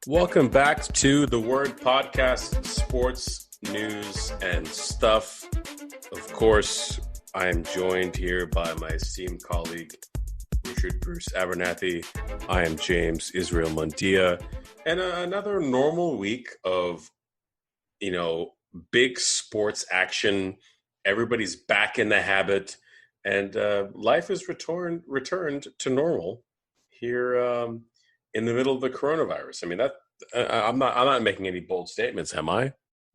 Welcome back to the Word Podcast, sports, news, and stuff. Of course, I am joined here by my esteemed colleague, Richard Bruce Abernathy. I am James Israel Mundia. And another normal week of, big sports action. Everybody's back in the habit. And life is returned to normal here in the middle of the coronavirus. I mean, I'm not making any bold statements, am I?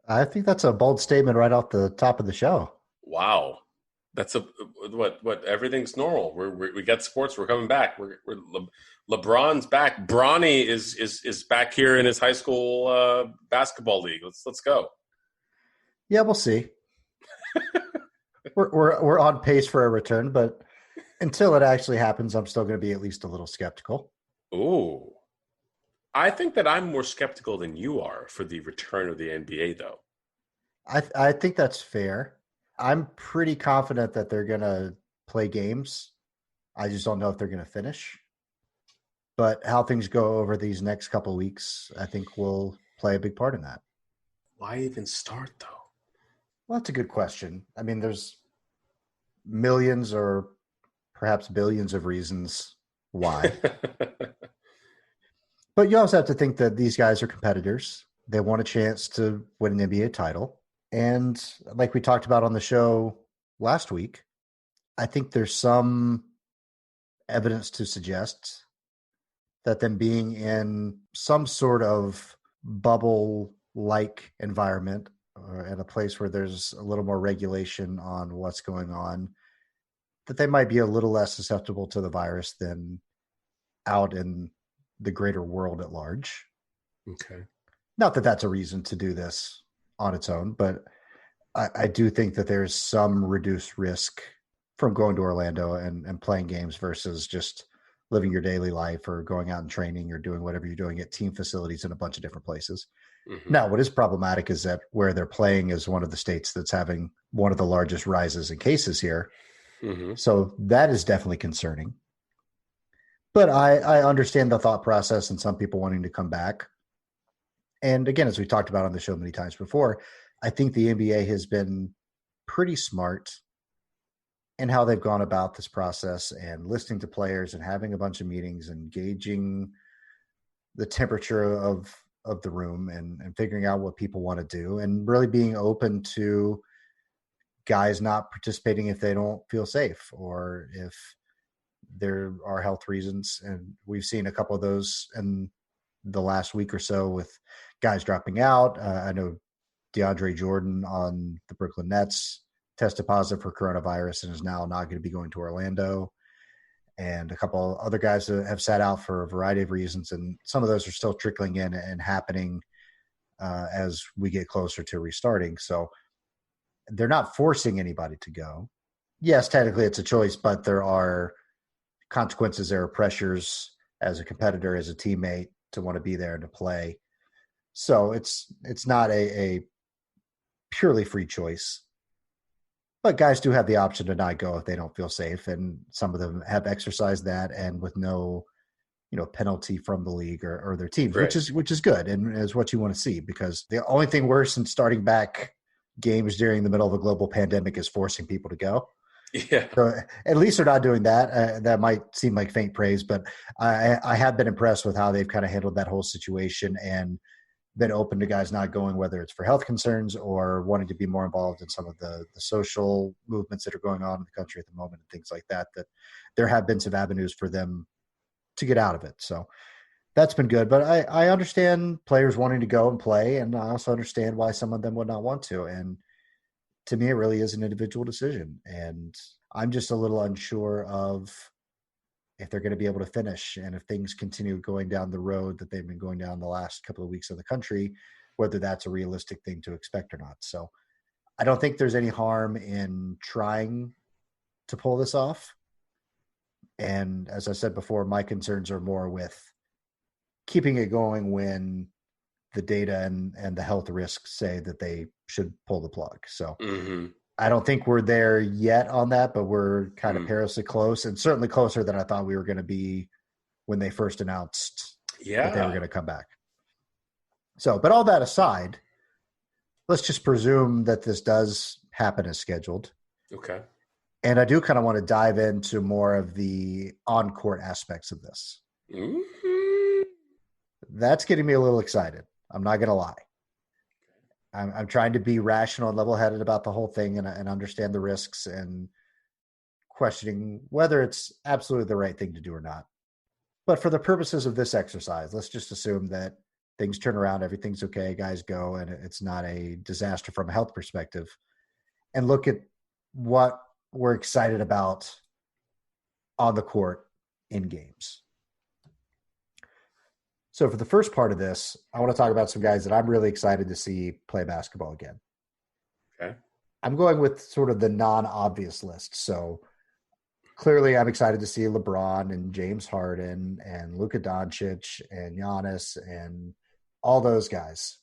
I think that's a bold statement right off the top of the show. Wow, that's what everything's normal. We got sports. We're coming back. LeBron's back. Bronny is back here in his high school basketball league. Let's go. Yeah, we'll see. we're on pace for a return, but until it actually happens, I'm still going to be at least a little skeptical. Ooh. I think that I'm more skeptical than you are for the return of the NBA, though. I think that's fair. I'm pretty confident that they're going to play games. I just don't know if they're going to finish. But how things go over these next couple of weeks, I think will play a big part in that. Why even start, though? Well, that's a good question. I mean, there's millions or perhaps billions of reasons why. But you also have to think that these guys are competitors. They want a chance to win an NBA title. And like we talked about on the show last week, I think there's some evidence to suggest that them being in some sort of bubble-like environment or at a place where there's a little more regulation on what's going on, that they might be a little less susceptible to the virus than out in the greater world at large. Okay. Not that that's a reason to do this on its own, but I do think that there's some reduced risk from going to Orlando and playing games versus just living your daily life or going out and training or doing whatever you're doing at team facilities in a bunch of different places. Mm-hmm. Now, what is problematic is that where they're playing is one of the states that's having one of the largest rises in cases here. Mm-hmm. So that is definitely concerning. But I understand the thought process and some people wanting to come back. And again, as we talked about on the show many times before, I think the NBA has been pretty smart in how they've gone about this process and listening to players and having a bunch of meetings and gauging the temperature of the room and figuring out what people want to do and really being open to guys not participating if they don't feel safe or if there are health reasons. And we've seen a couple of those in the last week or so with guys dropping out. I know DeAndre Jordan on the Brooklyn Nets tested positive for coronavirus and is now not going to be going to Orlando. And a couple other guys have sat out for a variety of reasons. And some of those are still trickling in and happening as we get closer to restarting. So they're not forcing anybody to go. Yes, technically it's a choice, but there are consequences, there are pressures as a competitor, as a teammate to want to be there and to play. So it's not a purely free choice. But guys do have the option to not go if they don't feel safe, and some of them have exercised that and with no, penalty from the league or their teams, right. which is good and is what you want to see, because the only thing worse than starting back games during the middle of a global pandemic is forcing people to go. Yeah. So at least they're not doing that. That might seem like faint praise, but I have been impressed with how they've kind of handled that whole situation and been open to guys not going, whether it's for health concerns or wanting to be more involved in some of the social movements that are going on in the country at the moment and things like that, that there have been some avenues for them to get out of it. So that's been good. But I understand players wanting to go and play, and I also understand why some of them would not want to. And to me, it really is an individual decision. And I'm just a little unsure of if they're going to be able to finish and if things continue going down the road that they've been going down the last couple of weeks of the country, whether that's a realistic thing to expect or not. So I don't think there's any harm in trying to pull this off. And as I said before, my concerns are more with keeping it going when the data and the health risks say that they should pull the plug. So I don't think we're there yet on that, but we're kind of perilously close, and certainly closer than I thought we were going to be when they first announced that they were going to come back. So, but all that aside, let's just presume that this does happen as scheduled. Okay. And I do kind of want to dive into more of the on-court aspects of this. Mm-hmm. That's getting me a little excited. I'm not going to lie. I'm trying to be rational and level-headed about the whole thing and understand the risks and questioning whether it's absolutely the right thing to do or not. But for the purposes of this exercise, let's just assume that things turn around, everything's okay, guys go, and it's not a disaster from a health perspective. And look at what we're excited about on the court in games. So for the first part of this, I want to talk about some guys that I'm really excited to see play basketball again. Okay. I'm going with sort of the non-obvious list. So clearly I'm excited to see LeBron and James Harden and Luka Doncic and Giannis and all those guys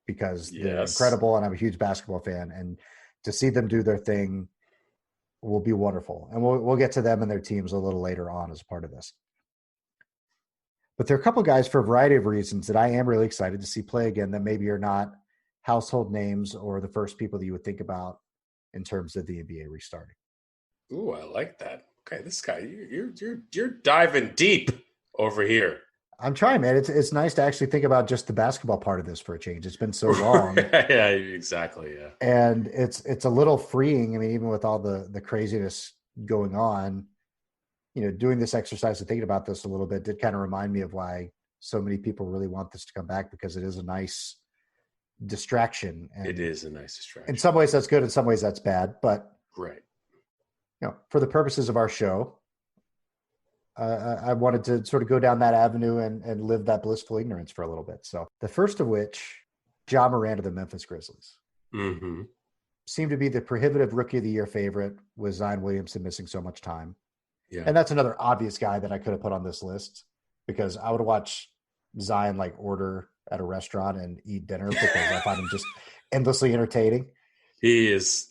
because they're incredible and I'm a huge basketball fan. And to see them do their thing will be wonderful. And we'll get to them and their teams a little later on as part of this. But there are a couple of guys for a variety of reasons that I am really excited to see play again that maybe are not household names or the first people that you would think about in terms of the NBA restarting. Ooh, I like that. Okay, this guy, you're diving deep over here. I'm trying, man. It's nice to actually think about just the basketball part of this for a change. It's been so long. Yeah, exactly. Yeah. And it's a little freeing. I mean, even with all the craziness going on, doing this exercise and thinking about this a little bit did kind of remind me of why so many people really want this to come back because it is a nice distraction. And it is a nice distraction. In some ways that's good. In some ways that's bad. But right. For the purposes of our show, I wanted to sort of go down that avenue and live that blissful ignorance for a little bit. So the first of which, Ja Morant of the Memphis Grizzlies. Mm-hmm. Seemed to be the prohibitive rookie of the year favorite with Zion Williamson missing so much time. Yeah. And that's another obvious guy that I could have put on this list because I would watch Zion order at a restaurant and eat dinner because I find him just endlessly entertaining. He is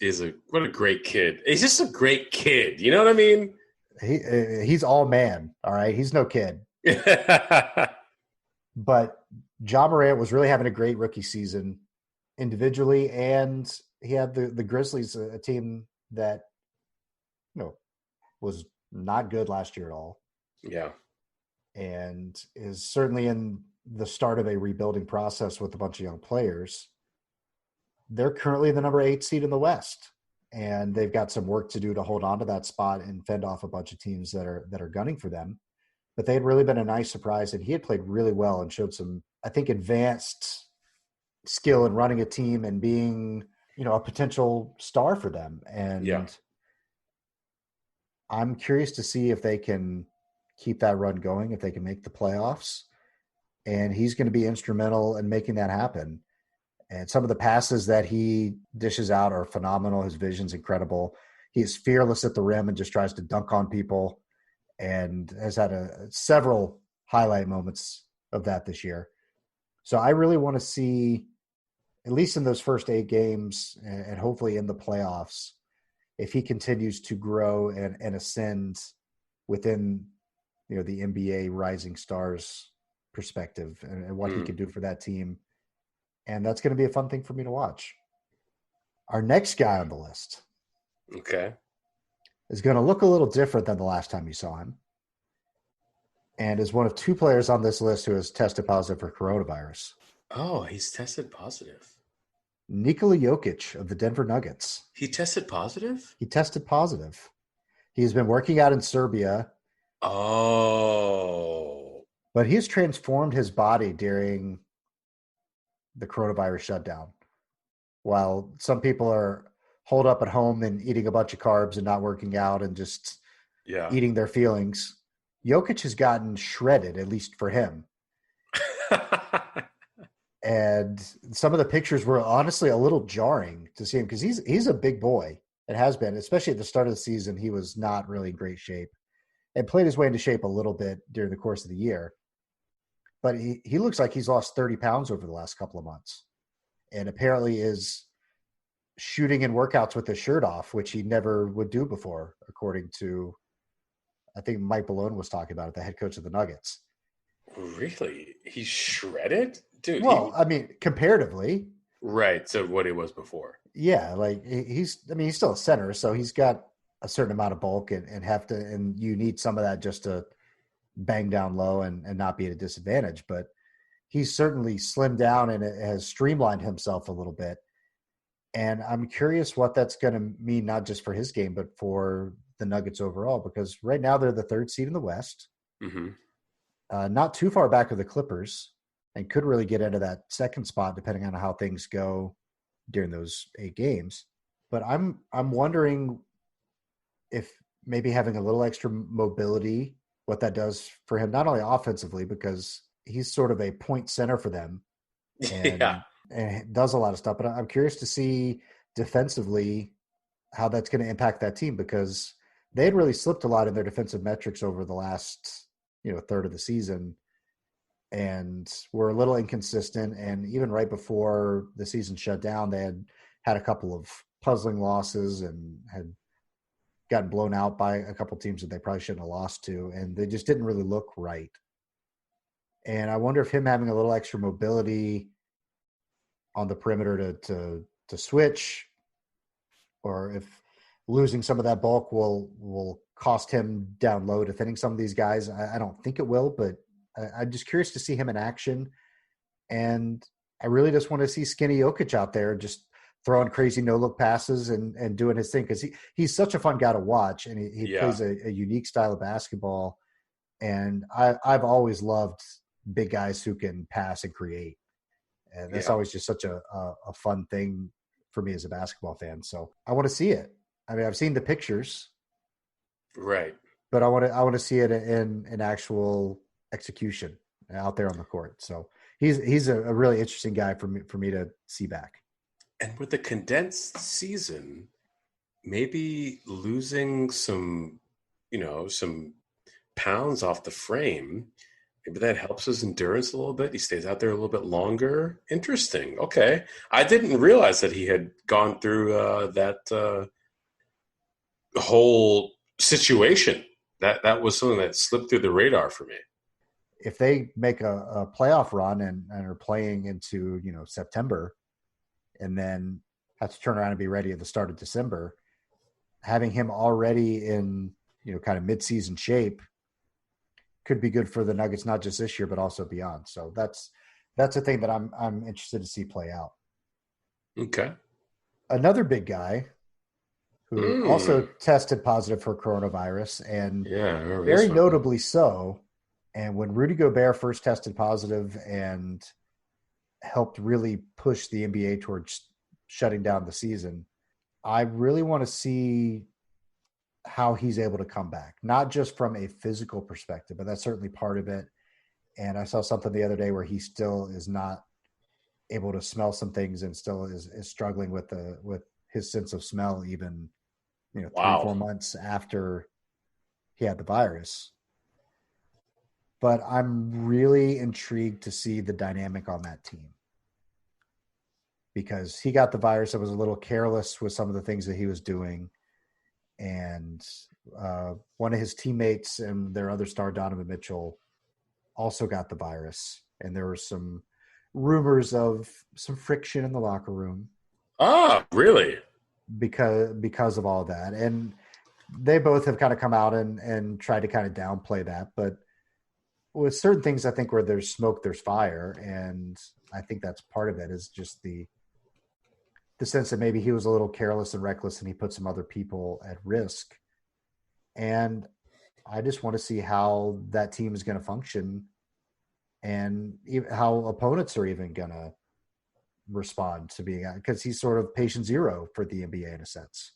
what a great kid. He's just a great kid. You know what I mean? He's all man. All right. He's no kid. But Ja Morant was really having a great rookie season individually. And he had the Grizzlies, a team that, was not good last year at all. Yeah. And is certainly in the start of a rebuilding process with a bunch of young players. They're currently the number 8 seed in the West. And they've got some work to do to hold on to that spot and fend off a bunch of teams that are gunning for them. But they had really been a nice surprise, and he had played really well and showed some, I think, advanced skill in running a team and being, a potential star for them. And I'm curious to see if they can keep that run going, if they can make the playoffs. And he's going to be instrumental in making that happen. And some of the passes that he dishes out are phenomenal. His vision's incredible. He is fearless at the rim and just tries to dunk on people and has had several highlight moments of that this year. So I really want to see, at least in those first 8 games and hopefully in the playoffs, if he continues to grow and ascend within, the NBA rising stars perspective and what he can do for that team. And that's going to be a fun thing for me to watch. Our next guy on the list is going to look a little different than the last time you saw him. And is one of 2 players on this list who has tested positive for coronavirus. Oh, he's tested positive. Nikola Jokic of the Denver Nuggets. He tested positive? He tested positive. He's been working out in Serbia. Oh. But he's transformed his body during the coronavirus shutdown. While some people are holed up at home and eating a bunch of carbs and not working out and just eating their feelings, Jokic has gotten shredded, at least for him. And some of the pictures were honestly a little jarring to see him because he's a big boy. It has been, especially at the start of the season, he was not really in great shape and played his way into shape a little bit during the course of the year. But he looks like he's lost 30 pounds over the last couple of months and apparently is shooting in workouts with his shirt off, which he never would do before, according to, I think Mike Malone was talking about it, the head coach of the Nuggets. Really? He's shredded? dude. Well, I mean, comparatively, Right to what he was before. yeah, like he's still a center, so he's got a certain amount of bulk and you need some of that just to bang down low and not be at a disadvantage. But he's certainly slimmed down and it has streamlined himself a little bit. And I'm curious what that's going to mean, not just for his game, but for the Nuggets overall, because right now they're the third seed in the West, Mm-hmm. not too far back of the Clippers, and could really get into that second spot depending on how things go during those 8 games. But I'm wondering if maybe having a little extra mobility, what that does for him, not only offensively, because he's sort of a point center for them Yeah. and does a lot of stuff. But I'm curious to see defensively how that's going to impact that team, because they had really slipped a lot in their defensive metrics over the last, third of the season, and were a little inconsistent. And even right before the season shut down, they had a couple of puzzling losses and had gotten blown out by a couple teams that they probably shouldn't have lost to, and they just didn't really look right. And I wonder if him having a little extra mobility on the perimeter to switch, or if losing some of that bulk will cost him down low defending some of these guys. I don't think it will, but I'm just curious to see him in action. And I really just want to see Skinny Jokic out there just throwing crazy no-look passes and doing his thing, because he's such a fun guy to watch, and he plays a unique style of basketball. And I've always loved big guys who can pass and create. And that's always just such a fun thing for me as a basketball fan. So I want to see it. I mean, I've seen the pictures, Right. but I want to see it in actual execution out there on the court. So he's a really interesting guy for me to see back. And with the condensed season, maybe losing some pounds off the frame, maybe that helps his endurance a little bit. He stays out there a little bit longer. Interesting. Okay. I didn't realize that he had gone through that whole situation. That was something that slipped through the radar for me. If they make a playoff run and are playing into, September, and then have to turn around and be ready at the start of December, having him already in, kind of mid-season shape could be good for the Nuggets, not just this year, but also beyond. So that's a thing that I'm interested to see play out. Okay. Another big guy who also tested positive for coronavirus, and very notably so. And when Rudy Gobert first tested positive and helped really push the NBA towards shutting down the season, I really want to see how he's able to come back, not just from a physical perspective, but that's certainly part of it. And I saw something the other day where he still is not able to smell some things and still is struggling with his sense of smell, even, 3-4 months after he had the virus. But I'm really intrigued to see the dynamic on that team, because he got the virus. I was a little careless with some of the things that he was doing. And one of his teammates and their other star, Donovan Mitchell, also got the virus. And there were some rumors of some friction in the locker room. Ah, really? Because of all that. And they both have kind of come out and tried to kind of downplay that. But with certain things, I think where there's smoke, there's fire. And I think that's part of it, is just the sense that maybe he was a little careless and reckless and he put some other people at risk. And I just want to see how that team is going to function, and how opponents are even going to respond to being out, because he's sort of patient zero for the NBA in a sense.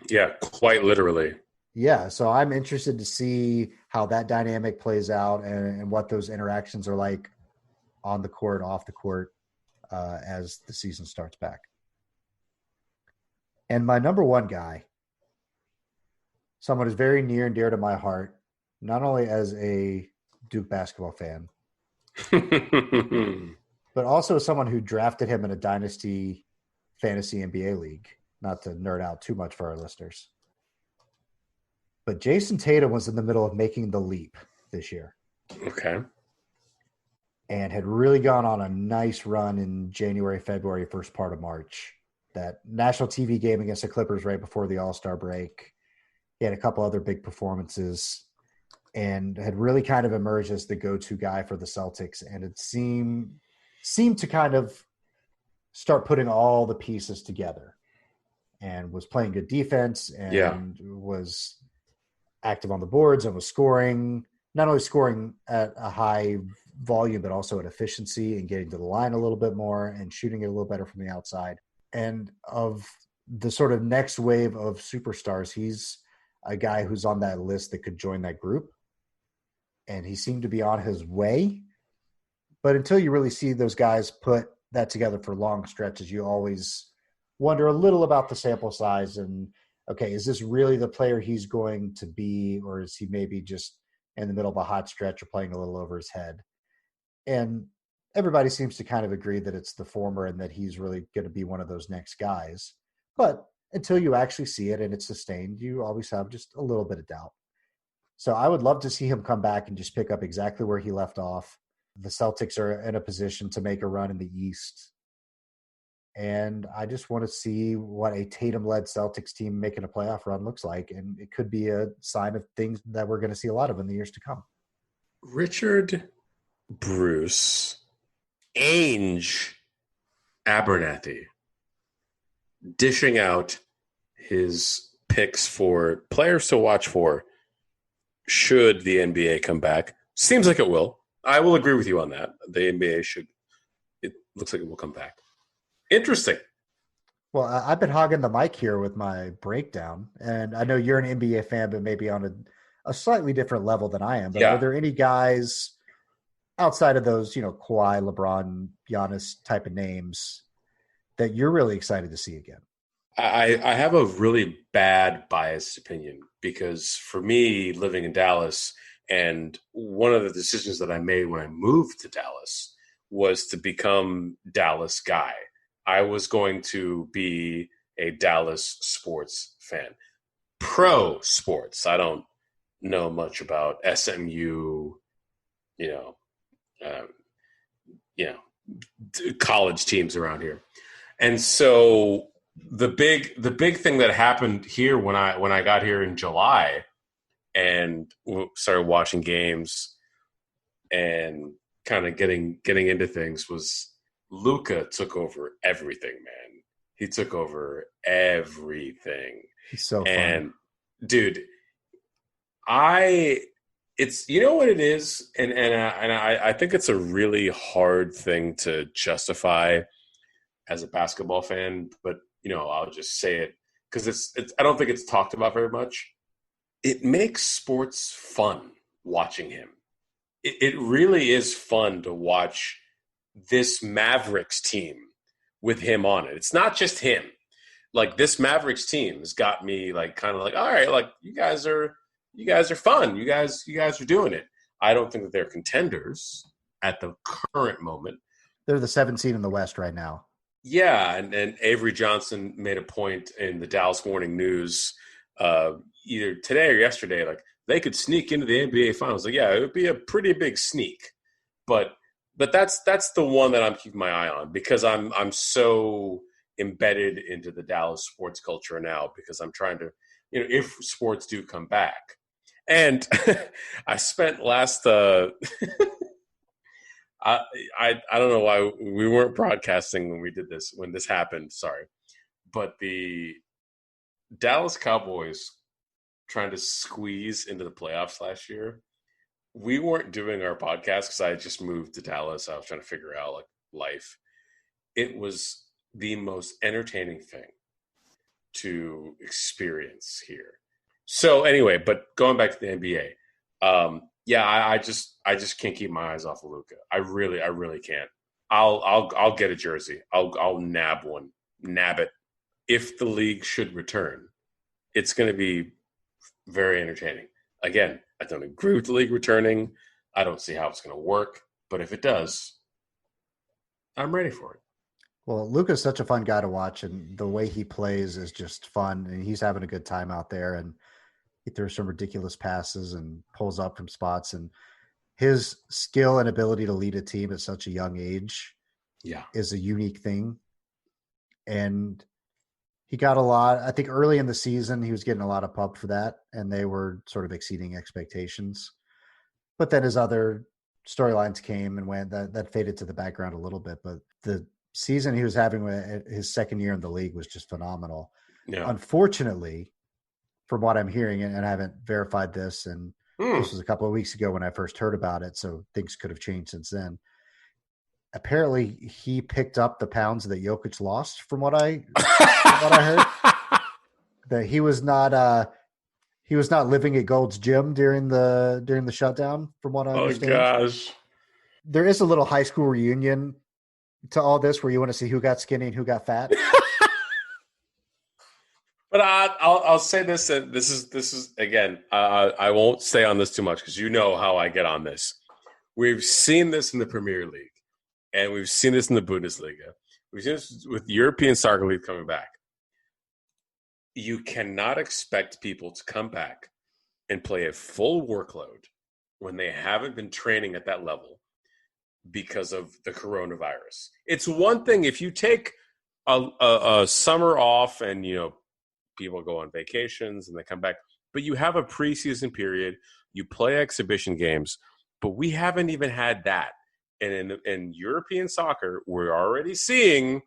Yeah, quite literally. Yeah, so I'm interested to see how that dynamic plays out and what those interactions are like on the court, off the court, as the season starts back. And my number one guy, someone who's very near and dear to my heart, not only as a Duke basketball fan, but also as someone who drafted him in a dynasty fantasy NBA league, not to nerd out too much for our listeners. But Jason Tatum was in the middle of making the leap this year. Okay. and had really gone on a nice run in January, February, first part of March. That national TV game against the Clippers right before the All-Star break. He had a couple other big performances and had really kind of emerged as the go-to guy for the Celtics. And it seemed to kind of start putting all the pieces together, and was playing good defense and was active on the boards and was scoring, not only scoring at a high volume, but also at efficiency and getting to the line a little bit more and shooting it a little better from the outside. And of the sort of next wave of superstars, he's a guy who's on that list that could join that group. And he seemed to be on his way. But until you really see those guys put that together for long stretches, you always wonder a little about the sample size and, okay, is this really the player he's going to be, or is he maybe just in the middle of a hot stretch or playing a little over his head? And everybody seems to kind of agree that it's the former and that he's really going to be one of those next guys. But until you actually see it and it's sustained, you always have just a little bit of doubt. So I would love to see him come back and just pick up exactly where he left off. The Celtics are in a position to make a run in the East. And I just want to see what a Tatum-led Celtics team making a playoff run looks like. And it could be a sign of things that we're going to see a lot of in the years to come. Richard Bruce Ainge Abernathy dishing out his picks for players to watch for should the NBA come back. Seems like it will. I will agree with you on that. The NBA should. It looks like it will come back. Interesting. Well, I've been hogging the mic here with my breakdown, and I know you're an NBA fan, but maybe on a slightly different level than I am. But Are there any guys outside of those, Kawhi, LeBron, Giannis type of names that you're really excited to see again? I have a really bad biased opinion because for me, living in Dallas, and one of the decisions that I made when I moved to Dallas was to become Dallas guy. I was going to be a Dallas sports fan. Pro sports. I don't know much about SMU, college teams around here. And so the big thing that happened here when I got here in July and started watching games and kind of getting into things was Luka took over everything, man. He took over everything. He's so fun. And dude, it's what it is, and I think it's a really hard thing to justify as a basketball fan, but I'll just say it because it's I don't think it's talked about very much. It makes sports fun watching him. It really is fun to watch this Mavericks team with him on it. It's not just him. Like this Mavericks team has got me like kind of like, all right, like you guys are fun. You guys are doing it. I don't think that they're contenders at the current moment. They're the 7th seed in the West right now. Yeah, and Avery Johnson made a point in the Dallas Morning News either today or yesterday, like they could sneak into the NBA Finals. Like, yeah, it would be a pretty big sneak, but that's the one that I'm keeping my eye on because I'm so embedded into the Dallas sports culture now because I'm trying to, if sports do come back, and I spent last. I don't know why we weren't broadcasting when this happened. Sorry, but the Dallas Cowboys trying to squeeze into the playoffs last year. We weren't doing our podcast because I just moved to Dallas. I was trying to figure out like life. It was the most entertaining thing to experience here. So anyway, but going back to the NBA, yeah, I just can't keep my eyes off of Luka. I really can't. I'll get a jersey. I'll nab it. If the league should return, it's going to be very entertaining. Again, I don't agree with the league returning. I don't see how it's going to work. But if it does, I'm ready for it. Well, Luka's such a fun guy to watch, and the way he plays is just fun. And he's having a good time out there. And he throws some ridiculous passes and pulls up from spots. And his skill and ability to lead a team at such a young age is a unique thing. And he got a lot. I think early in the season, he was getting a lot of pub for that, and they were sort of exceeding expectations. But then as other storylines came and went, that faded to the background a little bit. But the season he was having his second year in the league was just phenomenal. Yeah. Unfortunately, from what I'm hearing, and I haven't verified this, and this was a couple of weeks ago when I first heard about it, so things could have changed since then. Apparently, he picked up the pounds that Jokic lost, from what I heard. That he was not living at Gold's Gym during the shutdown, from what I understand. Oh gosh. There is a little high school reunion to all this where you want to see who got skinny and who got fat. But I'll say this, and this is again, I won't stay on this too much because you know how I get on this. We've seen this in the Premier League, and we've seen this in the Bundesliga. We've seen this with the European Soccer League coming back. You cannot expect people to come back and play a full workload when they haven't been training at that level because of the coronavirus. It's one thing if you take a summer off and, people go on vacations and they come back, but you have a preseason period, you play exhibition games, but we haven't even had that. And in European soccer, we're already seeing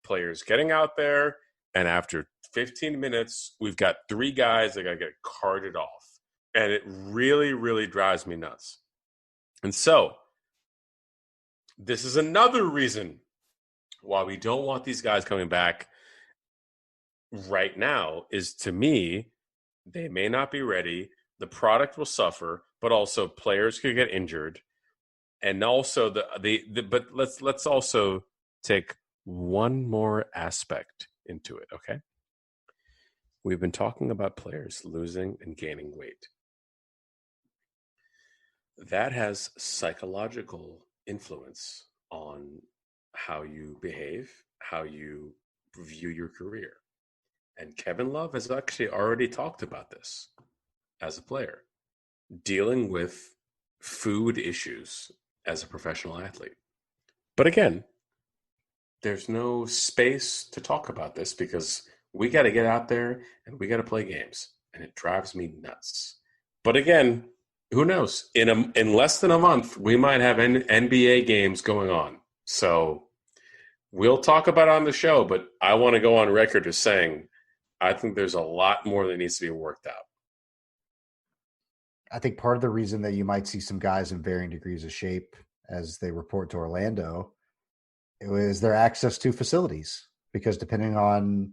players getting out there, and after 15 minutes, we've got 3 guys that got to get carted off. And it really, really drives me nuts. And so, this is another reason why we don't want these guys coming back right now is, to me, they may not be ready. The product will suffer, but also players could get injured. And also but let's also take one more aspect into it, okay? We've been talking about players losing and gaining weight. That has psychological influence on how you behave, how you view your career. And Kevin Love has actually already talked about this as a player, dealing with food issues as a professional athlete. But again, there's no space to talk about this because we got to get out there and we got to play games, and it drives me nuts. But again, who knows? In less than a month, we might have NBA games going on. So we'll talk about it on the show, but I want to go on record as saying I think there's a lot more that needs to be worked out. I think part of the reason that you might see some guys in varying degrees of shape as they report to Orlando is their access to facilities, because depending on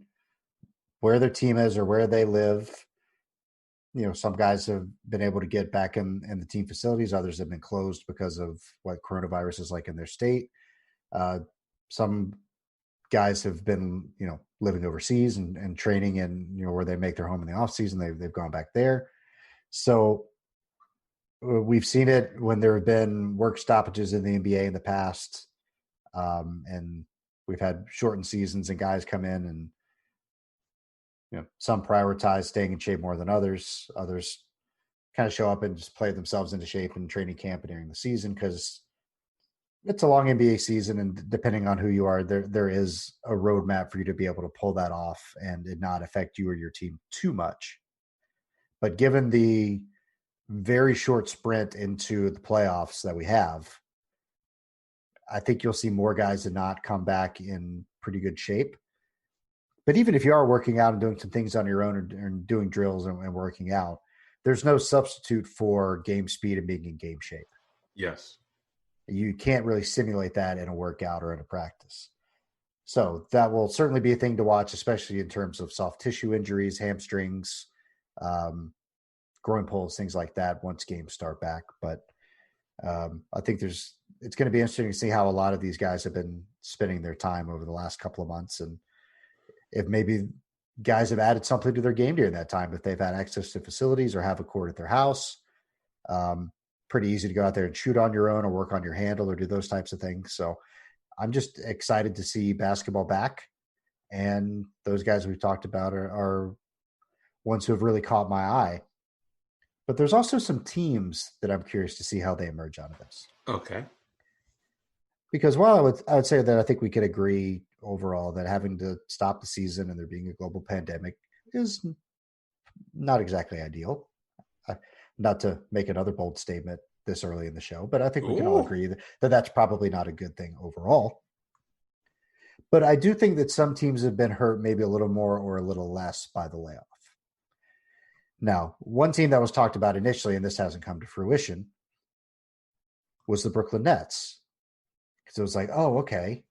where their team is or where they live, some guys have been able to get back in the team facilities. Others have been closed because of what coronavirus is like in their state. Some guys have been, living overseas and training and, where they make their home in the off season, they've gone back there. So we've seen it when there have been work stoppages in the NBA in the past. And we've had shortened seasons and guys come in and, some prioritize staying in shape more than others. Others kind of show up and just play themselves into shape in training camp and during the season, because it's a long NBA season, and depending on who you are, there is a roadmap for you to be able to pull that off and it not affect you or your team too much. But given the very short sprint into the playoffs that we have, I think you'll see more guys that not come back in pretty good shape. But even if you are working out and doing some things on your own and doing drills and working out, there's no substitute for game speed and being in game shape. Yes. You can't really simulate that in a workout or in a practice. So that will certainly be a thing to watch, especially in terms of soft tissue injuries, hamstrings, groin pulls, things like that once games start back. But I think it's going to be interesting to see how a lot of these guys have been spending their time over the last couple of months, and if maybe guys have added something to their game during that time, if they've had access to facilities or have a court at their house. Pretty easy to go out there and shoot on your own or work on your handle or do those types of things. So I'm just excited to see basketball back. And those guys we've talked about are ones who have really caught my eye. But there's also some teams that I'm curious to see how they emerge out of this. Okay. Because while I would say that I think we could agree overall that having to stop the season and there being a global pandemic is not exactly ideal. Not to make another bold statement this early in the show, but I think we can all Ooh. agree that that's probably not a good thing overall. But I do think that some teams have been hurt maybe a little more or a little less by the layoff. Now, one team that was talked about initially, and this hasn't come to fruition, was the Brooklyn Nets. Because it was like, oh, okay.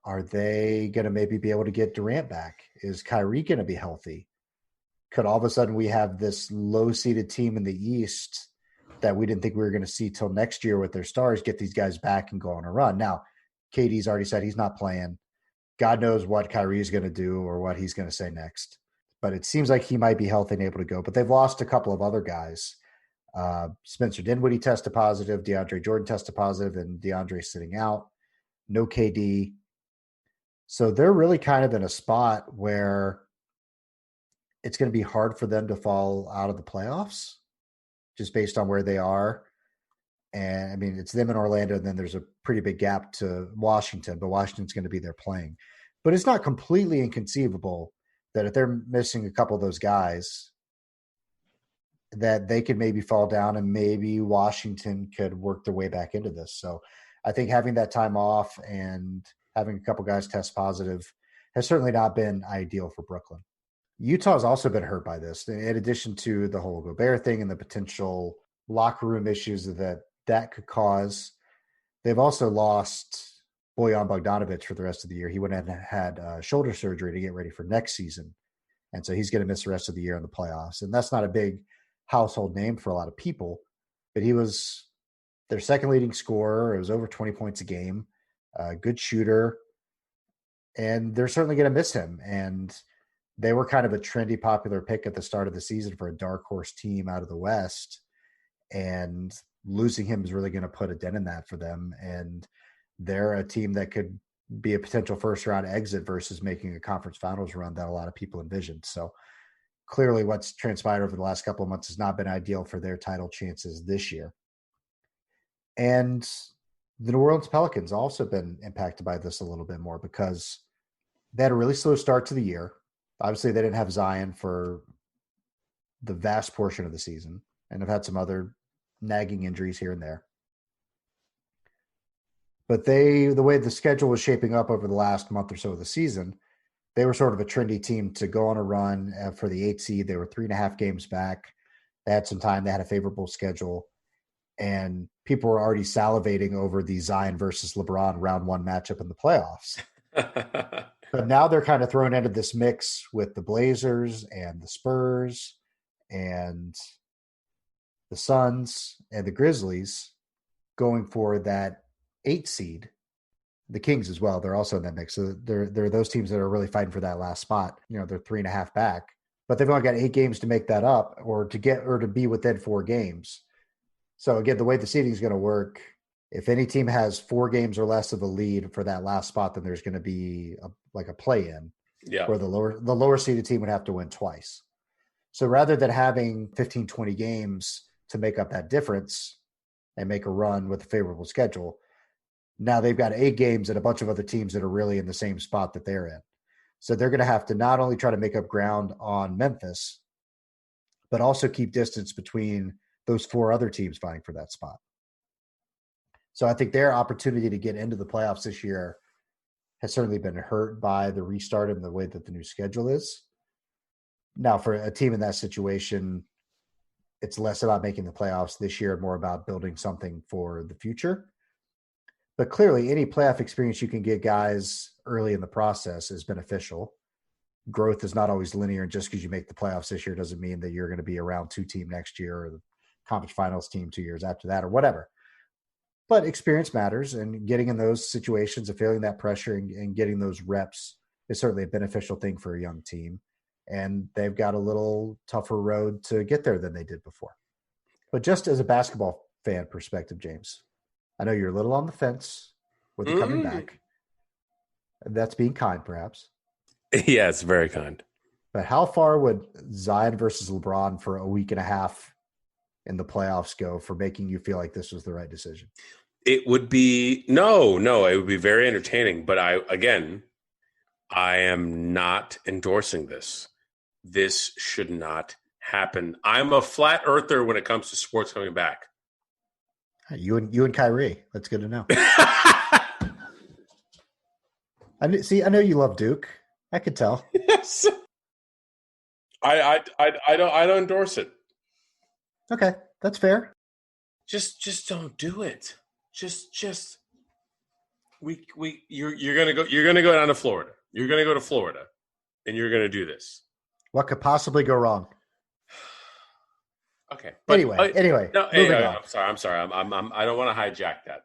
Are they going to maybe be able to get Durant back? Is Kyrie going to be healthy? Could all of a sudden we have this low-seeded team in the East that we didn't think we were going to see till next year with their stars get these guys back and go on a run? Now, KD's already said he's not playing. God knows what Kyrie's going to do or what he's going to say next. But it seems like he might be healthy and able to go. But they've lost a couple of other guys. Spencer Dinwiddie tested positive. DeAndre Jordan tested positive, and DeAndre's sitting out. No KD. So they're really kind of in a spot where it's going to be hard for them to fall out of the playoffs just based on where they are. And I mean, it's them in Orlando, and then there's a pretty big gap to Washington, but Washington's going to be there playing. But it's not completely inconceivable that if they're missing a couple of those guys, that they could maybe fall down and maybe Washington could work their way back into this. So I think having that time off and having a couple guys test positive has certainly not been ideal for Brooklyn. Utah's also been hurt by this, in addition to the whole Gobert thing and the potential locker room issues that could cause. They've also lost Bojan Bogdanovic for the rest of the year. He went and had shoulder surgery to get ready for next season. And so he's going to miss the rest of the year in the playoffs. And that's not a big household name for a lot of people, but he was their second leading scorer. It was over 20 points a game, good shooter. And they're certainly going to miss him. And they were kind of a trendy, popular pick at the start of the season for a dark horse team out of the West. And losing him is really going to put a dent in that for them. And they're a team that could be a potential first round exit versus making a conference finals run that a lot of people envisioned. So clearly what's transpired over the last couple of months has not been ideal for their title chances this year. And the New Orleans Pelicans also been impacted by this a little bit more because they had a really slow start to the year. Obviously, they didn't have Zion for the vast portion of the season and have had some other nagging injuries here and there. But the way the schedule was shaping up over the last month or so of the season, they were sort of a trendy team to go on a run for the 8th seed. They were 3.5 games back. They had some time. They had a favorable schedule. And people were already salivating over the Zion versus LeBron round one matchup in the playoffs. But now they're kind of thrown into this mix with the Blazers and the Spurs and the Suns and the Grizzlies going for that 8 seed. The Kings as well. They're also in that mix. So they're those teams that are really fighting for that last spot. You know, they're 3.5 back, but they've only got 8 games to make that up or to be within 4 games. So again, the way the seeding is going to work, if any team has 4 games or less of a lead for that last spot, then there's going to be a play-in where the lower seeded team would have to win twice. So rather than having 15, 20 games to make up that difference and make a run with a favorable schedule, now they've got 8 games and a bunch of other teams that are really in the same spot that they're in. So they're going to have to not only try to make up ground on Memphis, but also keep distance between those 4 other teams vying for that spot. So I think their opportunity to get into the playoffs this year has certainly been hurt by the restart and the way that the new schedule is. Now, for a team in that situation, it's less about making the playoffs this year and more about building something for the future. But clearly, any playoff experience you can get guys early in the process is beneficial. Growth is not always linear, and just because you make the playoffs this year doesn't mean that you're going to be a round 2 team next year or the conference finals team 2 years after that or whatever. But experience matters, and getting in those situations and feeling that pressure and getting those reps is certainly a beneficial thing for a young team. And they've got a little tougher road to get there than they did before. But just as a basketball fan perspective, James, I know you're a little on the fence with the coming back. That's being kind, perhaps. Yeah, it's very kind. But how far would Zion versus LeBron for a week and a half in the playoffs go for making you feel like this was the right decision? It would be no, it would be very entertaining. But I am not endorsing this. This should not happen. I'm a flat earther when it comes to sports coming back. You and Kyrie. That's good to know. I know you love Duke. I could tell. Yes. I don't endorse it. Okay, that's fair. Just don't do it. Just you're gonna go down to Florida. You're gonna go to Florida, and you're gonna do this. What could possibly go wrong? Okay. But, anyway. No, I'm sorry. I don't want to hijack that.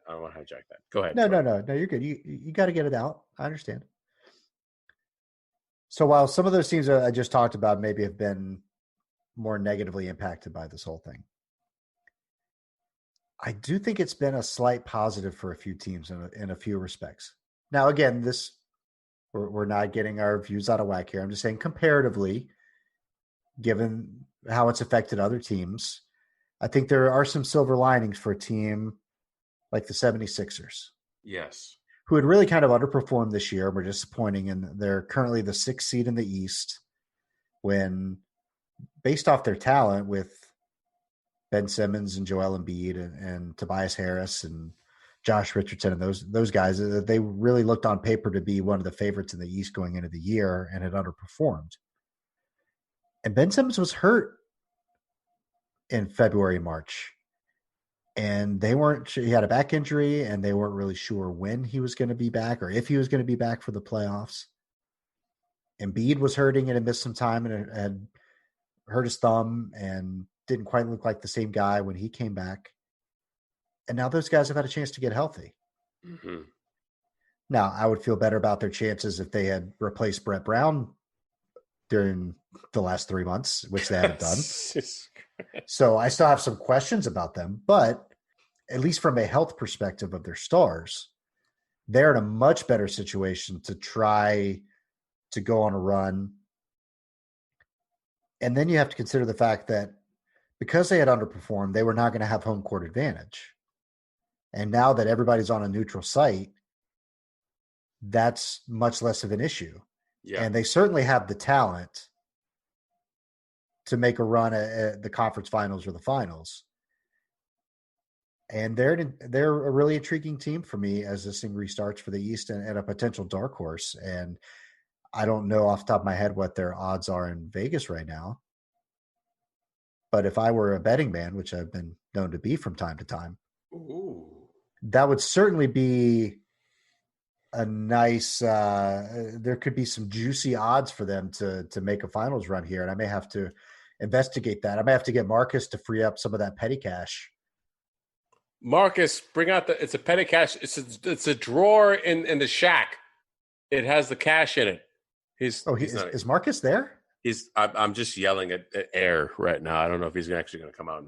Go ahead. No. You're good. You got to get it out. I understand. So while some of those teams I just talked about maybe have been more negatively impacted by this whole thing, I do think it's been a slight positive for a few teams in a few respects. Now, again, we're not getting our views out of whack here. I'm just saying comparatively, given how it's affected other teams, I think there are some silver linings for a team like the 76ers. Yes. Who had really kind of underperformed this year. Were disappointing, and they're currently the 6th seed in the East when, based off their talent with Ben Simmons and Joel Embiid and Tobias Harris and Josh Richardson and those guys, they really looked on paper to be one of the favorites in the East going into the year and had underperformed. And Ben Simmons was hurt in February, March. And he had a back injury, and they weren't really sure when he was going to be back or if he was going to be back for the playoffs. Embiid was hurting and had missed some time and had hurt his thumb and didn't quite look like the same guy when he came back. And now those guys have had a chance to get healthy. Mm-hmm. Now, I would feel better about their chances if they had replaced Brett Brown during the last 3 months, which they haven't done. So I still have some questions about them, but at least from a health perspective of their stars, they're in a much better situation to try to go on a run. And then you have to consider the fact that because they had underperformed, they were not going to have home court advantage. And now that everybody's on a neutral site, that's much less of an issue. Yeah. And they certainly have the talent to make a run at the conference finals or the finals. And they're a really intriguing team for me as this thing restarts for the East and a potential dark horse. And I don't know off the top of my head what their odds are in Vegas right now. But if I were a betting man, which I've been known to be from time to time, that would certainly be a nice there could be some juicy odds for them to make a finals run here. And I may have to investigate that. I may have to get Marcus to free up some of that petty cash. Marcus, bring out it's a petty cash. It's a drawer in the shack. It has the cash in it. Is Marcus there? I'm just yelling at air right now. I don't know if he's actually going to come out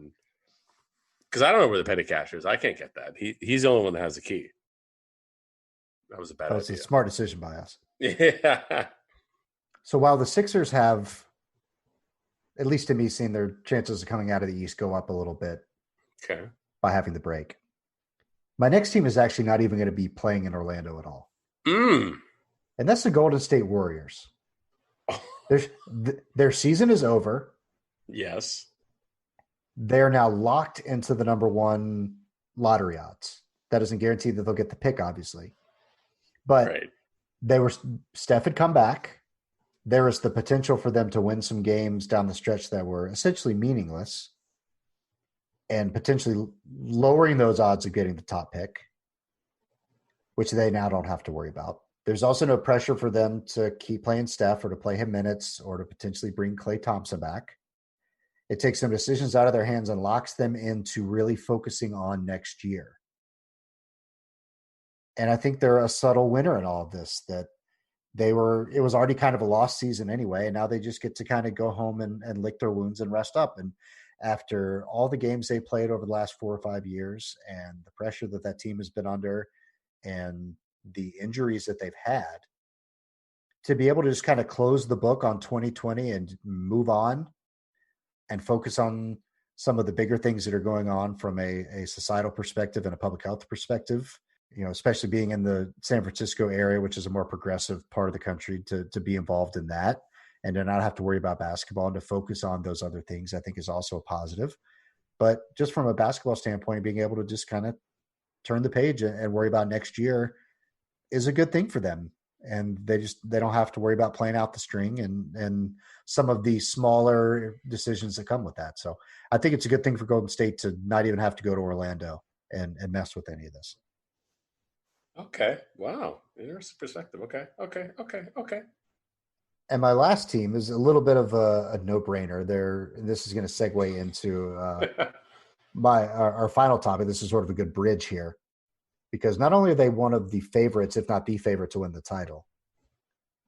because I don't know where the petty cash is. I can't get that. He's the only one that has the key. That was a bad idea. It's a smart decision by us. Yeah. So while the Sixers have, at least to me, seen their chances of coming out of the East go up a little bit by having the break, my next team is actually not even going to be playing in Orlando at all. And that's the Golden State Warriors. Their season is over. Yes. They're now locked into the number one lottery odds. That doesn't guarantee that they'll get the pick, obviously. But Steph had come back. There was the potential for them to win some games down the stretch that were essentially meaningless and potentially lowering those odds of getting the top pick, which they now don't have to worry about. There's also no pressure for them to keep playing Steph or to play him minutes or to potentially bring Klay Thompson back. It takes some decisions out of their hands and locks them into really focusing on next year. And I think they're a subtle winner in all of this, that it was already kind of a lost season anyway, and now they just get to kind of go home and lick their wounds and rest up. And after all the games they played over the last 4 or 5 years and the pressure that team has been under and the injuries that they've had, to be able to just kind of close the book on 2020 and move on and focus on some of the bigger things that are going on from a societal perspective and a public health perspective, especially being in the San Francisco area, which is a more progressive part of the country, to be involved in that and to not have to worry about basketball and to focus on those other things, I think is also a positive. But just from a basketball standpoint, being able to just kind of turn the page and worry about next year is a good thing for them. And they don't have to worry about playing out the string and some of the smaller decisions that come with that. So I think it's a good thing for Golden State to not even have to go to Orlando and mess with any of this. Okay. Wow. Interesting perspective. Okay. And my last team is a little bit of a no-brainer. This is going to segue into our final topic. This is sort of a good bridge here, because not only are they one of the favorites, if not the favorite, to win the title,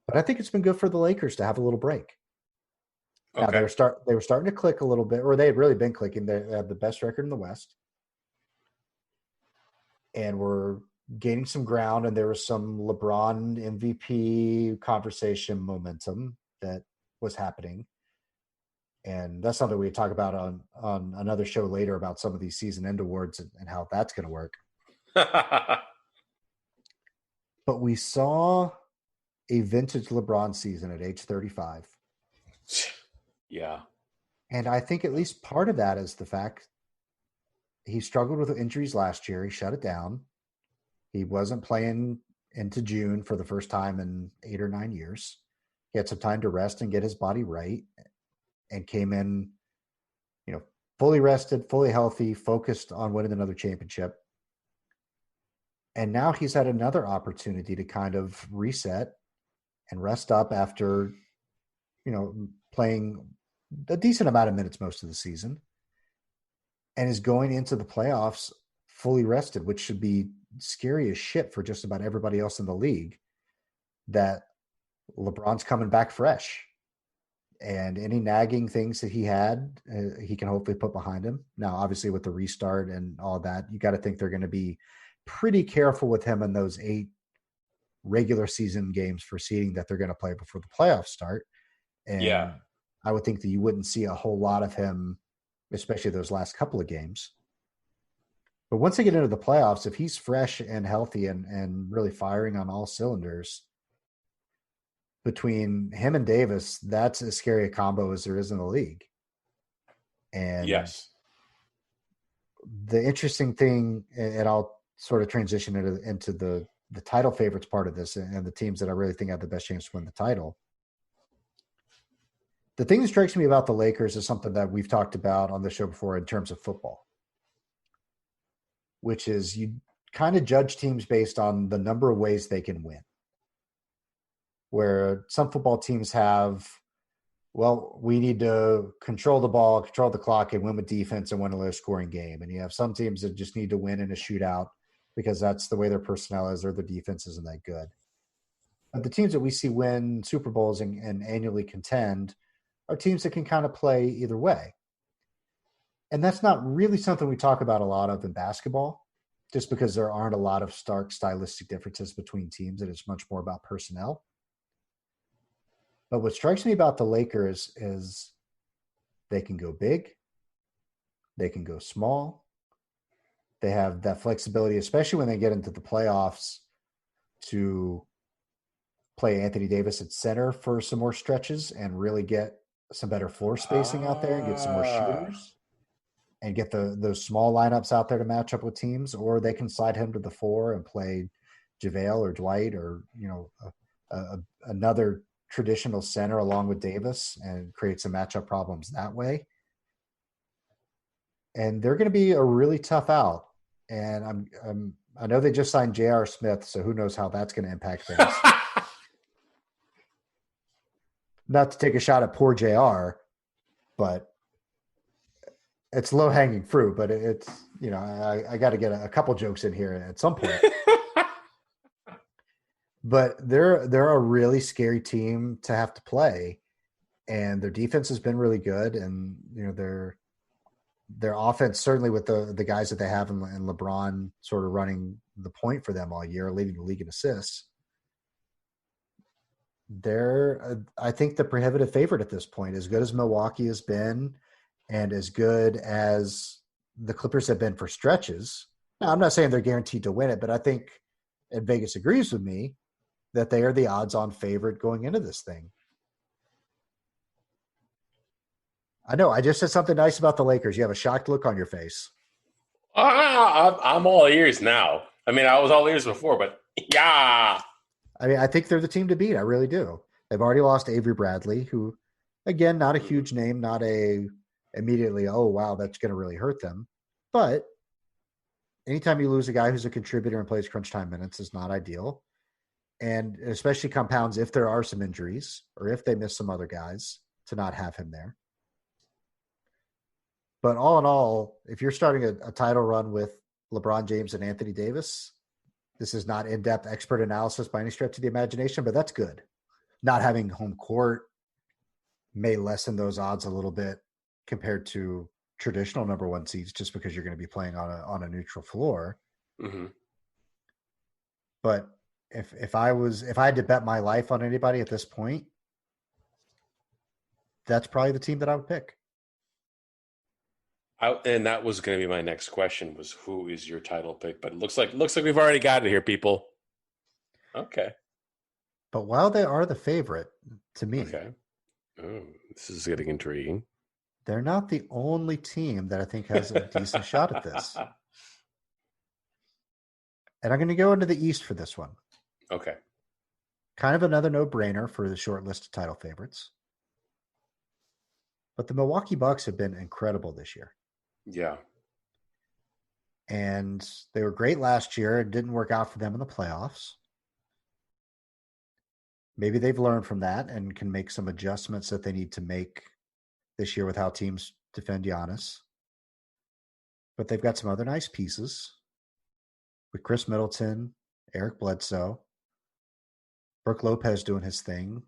but I think it's been good for the Lakers to have a little break. Okay. Now they were starting to click a little bit, or they had really been clicking. They have the best record in the West, and were gaining some ground, and there was some LeBron MVP conversation momentum that was happening. And that's something we talk about on another show later about some of these season end awards and how that's going to work. But we saw a vintage LeBron season at age 35. Yeah. And I think at least part of that is the fact he struggled with injuries last year. He shut it down. He wasn't playing into June for the first time in 8 or 9 years. He had some time to rest and get his body right, and came in, fully rested, fully healthy, focused on winning another championship. And now he's had another opportunity to kind of reset and rest up after, playing a decent amount of minutes most of the season, and is going into the playoffs fully rested, which should be scary as shit for just about everybody else in the league, that LeBron's coming back fresh. And any nagging things that he had, he can hopefully put behind him. Now, obviously, with the restart and all that, you got to think they're going to be pretty careful with him in those 8 regular season games for seeding that they're going to play before the playoffs start. And yeah, I would think that you wouldn't see a whole lot of him, especially those last couple of games. But once they get into the playoffs, if he's fresh and healthy and really firing on all cylinders, between him and Davis, that's as scary a combo as there is in the league. And yes, the interesting thing, and I'll sort of transition into the title favorites part of this and the teams that I really think have the best chance to win the title. The thing that strikes me about the Lakers is something that we've talked about on the show before in terms of football, which is you kind of judge teams based on the number of ways they can win. Where some football teams have, we need to control the ball, control the clock, and win with defense and win a low-scoring game. And you have some teams that just need to win in a shootout because that's the way their personnel is or their defense isn't that good. But the teams that we see win Super Bowls and annually contend are teams that can kind of play either way. And that's not really something we talk about a lot of in basketball, just because there aren't a lot of stark stylistic differences between teams, and it's much more about personnel. But what strikes me about the Lakers is they can go big, they can go small. They have that flexibility, especially when they get into the playoffs, to play Anthony Davis at center for some more stretches and really get some better floor spacing out there and get some more shooters and get those small lineups out there to match up with teams. Or they can slide him to the 4 and play JaVale or Dwight or, another traditional center along with Davis and create some matchup problems that way. And they're going to be a really tough out. And I know they just signed J.R. Smith, so who knows how that's going to impact things. Not to take a shot at poor JR, but it's low-hanging fruit. But it's, I got to get a couple jokes in here at some point. But they're a really scary team to have to play, and their defense has been really good. And their offense, certainly with the guys that they have and LeBron sort of running the point for them all year, leading the league in assists. They're, I think, the prohibitive favorite at this point. As good as Milwaukee has been, and as good as the Clippers have been for stretches. Now, I'm not saying they're guaranteed to win it, but I think, and Vegas agrees with me, that they are the odds-on favorite going into this thing. I know. I just said something nice about the Lakers. You have a shocked look on your face. I'm all ears now. I mean, I was all ears before, but yeah. I mean, I think they're the team to beat. I really do. They've already lost Avery Bradley, who, again, not a huge name, not a immediately, oh, wow, that's going to really hurt them. But anytime you lose a guy who's a contributor and plays crunch time minutes is not ideal. And especially compounds if there are some injuries or if they miss some other guys to not have him there. But all in all, if you're starting a title run with LeBron James and Anthony Davis, this is not in-depth expert analysis by any stretch of the imagination, but that's good. Not having home court may lessen those odds a little bit compared to traditional number one seeds, just because you're going to be playing on a neutral floor. Mm-hmm. But if I had to bet my life on anybody at this point, that's probably the team that I would pick. And that was going to be my next question: was who is your title pick? But it looks like we've already got it here, people. Okay. But while they are the favorite to me, okay, this is getting intriguing. They're not the only team that I think has a decent shot at this. And I'm going to go into the East for this one. Okay. Kind of another no-brainer for the short list of title favorites. But the Milwaukee Bucks have been incredible this year. Yeah. And they were great last year. It didn't work out for them in the playoffs. Maybe they've learned from that and can make some adjustments that they need to make this year with how teams defend Giannis. But they've got some other nice pieces with Chris Middleton, Eric Bledsoe, Brook Lopez doing his thing.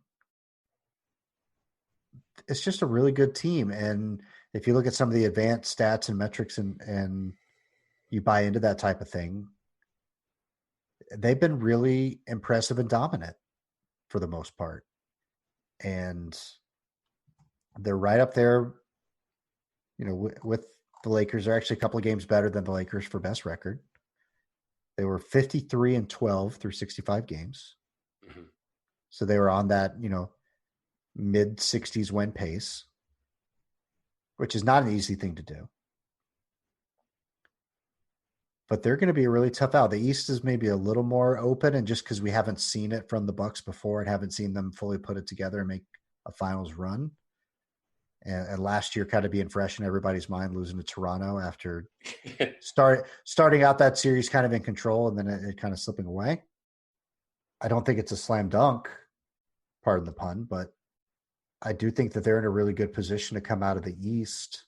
It's just a really good team. And if you look at some of the advanced stats and metrics and you buy into that type of thing, they've been really impressive and dominant for the most part. And they're right up there, with the Lakers. They're actually a couple of games better than the Lakers for best record. They were 53-12 through 65 games. Mm-hmm. So they were on that, mid-60s win pace, which is not an easy thing to do. But they're going to be a really tough out. The East is maybe a little more open, and just because we haven't seen it from the Bucks before and haven't seen them fully put it together and make a finals run. And last year kind of being fresh in everybody's mind, losing to Toronto after starting out that series kind of in control and then it kind of slipping away. I don't think it's a slam dunk, pardon the pun, but I do think that they're in a really good position to come out of the East.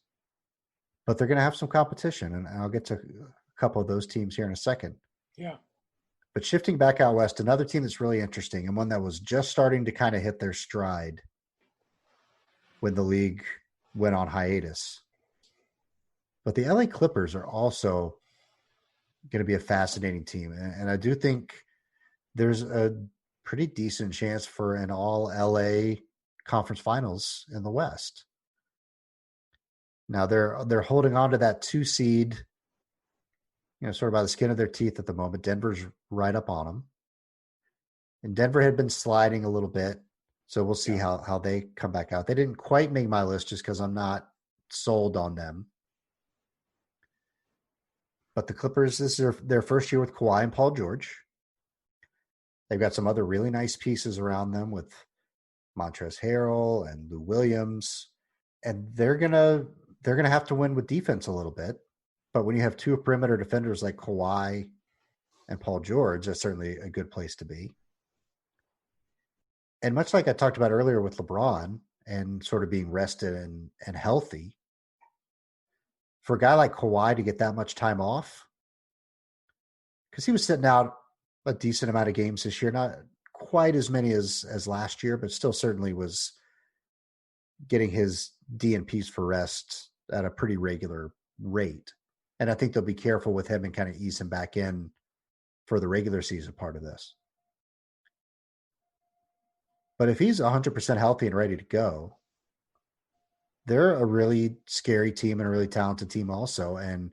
But they're going to have some competition, and I'll get to a couple of those teams here in a second. Yeah. But shifting back out west, another team that's really interesting and one that was just starting to kind of hit their stride when the league went on hiatus. But the LA Clippers are also going to be a fascinating team. And I do think there's a pretty decent chance for an all LA conference finals in the West. Now they're holding on to that 2 seed, sort of by the skin of their teeth at the moment. Denver's right up on them. And Denver had been sliding a little bit. So we'll see how they come back out. They didn't quite make my list just because I'm not sold on them. But the Clippers, this is their first year with Kawhi and Paul George. They've got some other really nice pieces around them with Montrezl Harrell and Lou Williams. And they're gonna have to win with defense a little bit. But when you have two perimeter defenders like Kawhi and Paul George, that's certainly a good place to be. And much like I talked about earlier with LeBron and sort of being rested and healthy, for a guy like Kawhi to get that much time off, because he was sitting out a decent amount of games this year, not quite as many as last year, but still certainly was getting his DNPs for rest at a pretty regular rate. And I think they'll be careful with him and kind of ease him back in for the regular season part of this. But if he's 100% healthy and ready to go, they're a really scary team and a really talented team also. And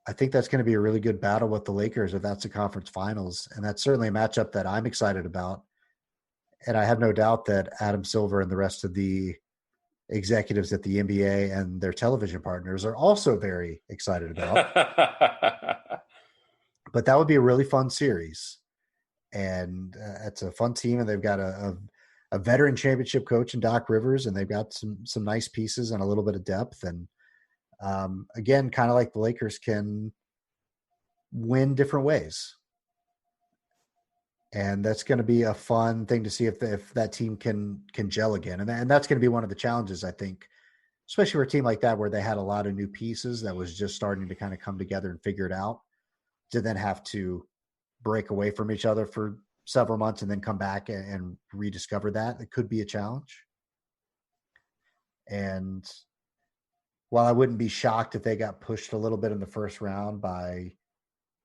I think that's going to be a really good battle with the Lakers if that's the conference finals. And that's certainly a matchup that I'm excited about. And I have no doubt that Adam Silver and the rest of the executives at the NBA and their television partners are also very excited about. But that would be a really fun series. And it's a fun team, and they've got a veteran championship coach in Doc Rivers, and they've got some nice pieces and a little bit of depth. And again, kind of like the Lakers can win different ways. And that's going to be a fun thing to see if that team can gel again. And that's going to be one of the challenges, I think, especially for a team like that where they had a lot of new pieces that was just starting to kind of come together and figure it out, to then have to break away from each other for several months and then come back and rediscover that. It could be a challenge. And while I wouldn't be shocked if they got pushed a little bit in the first round by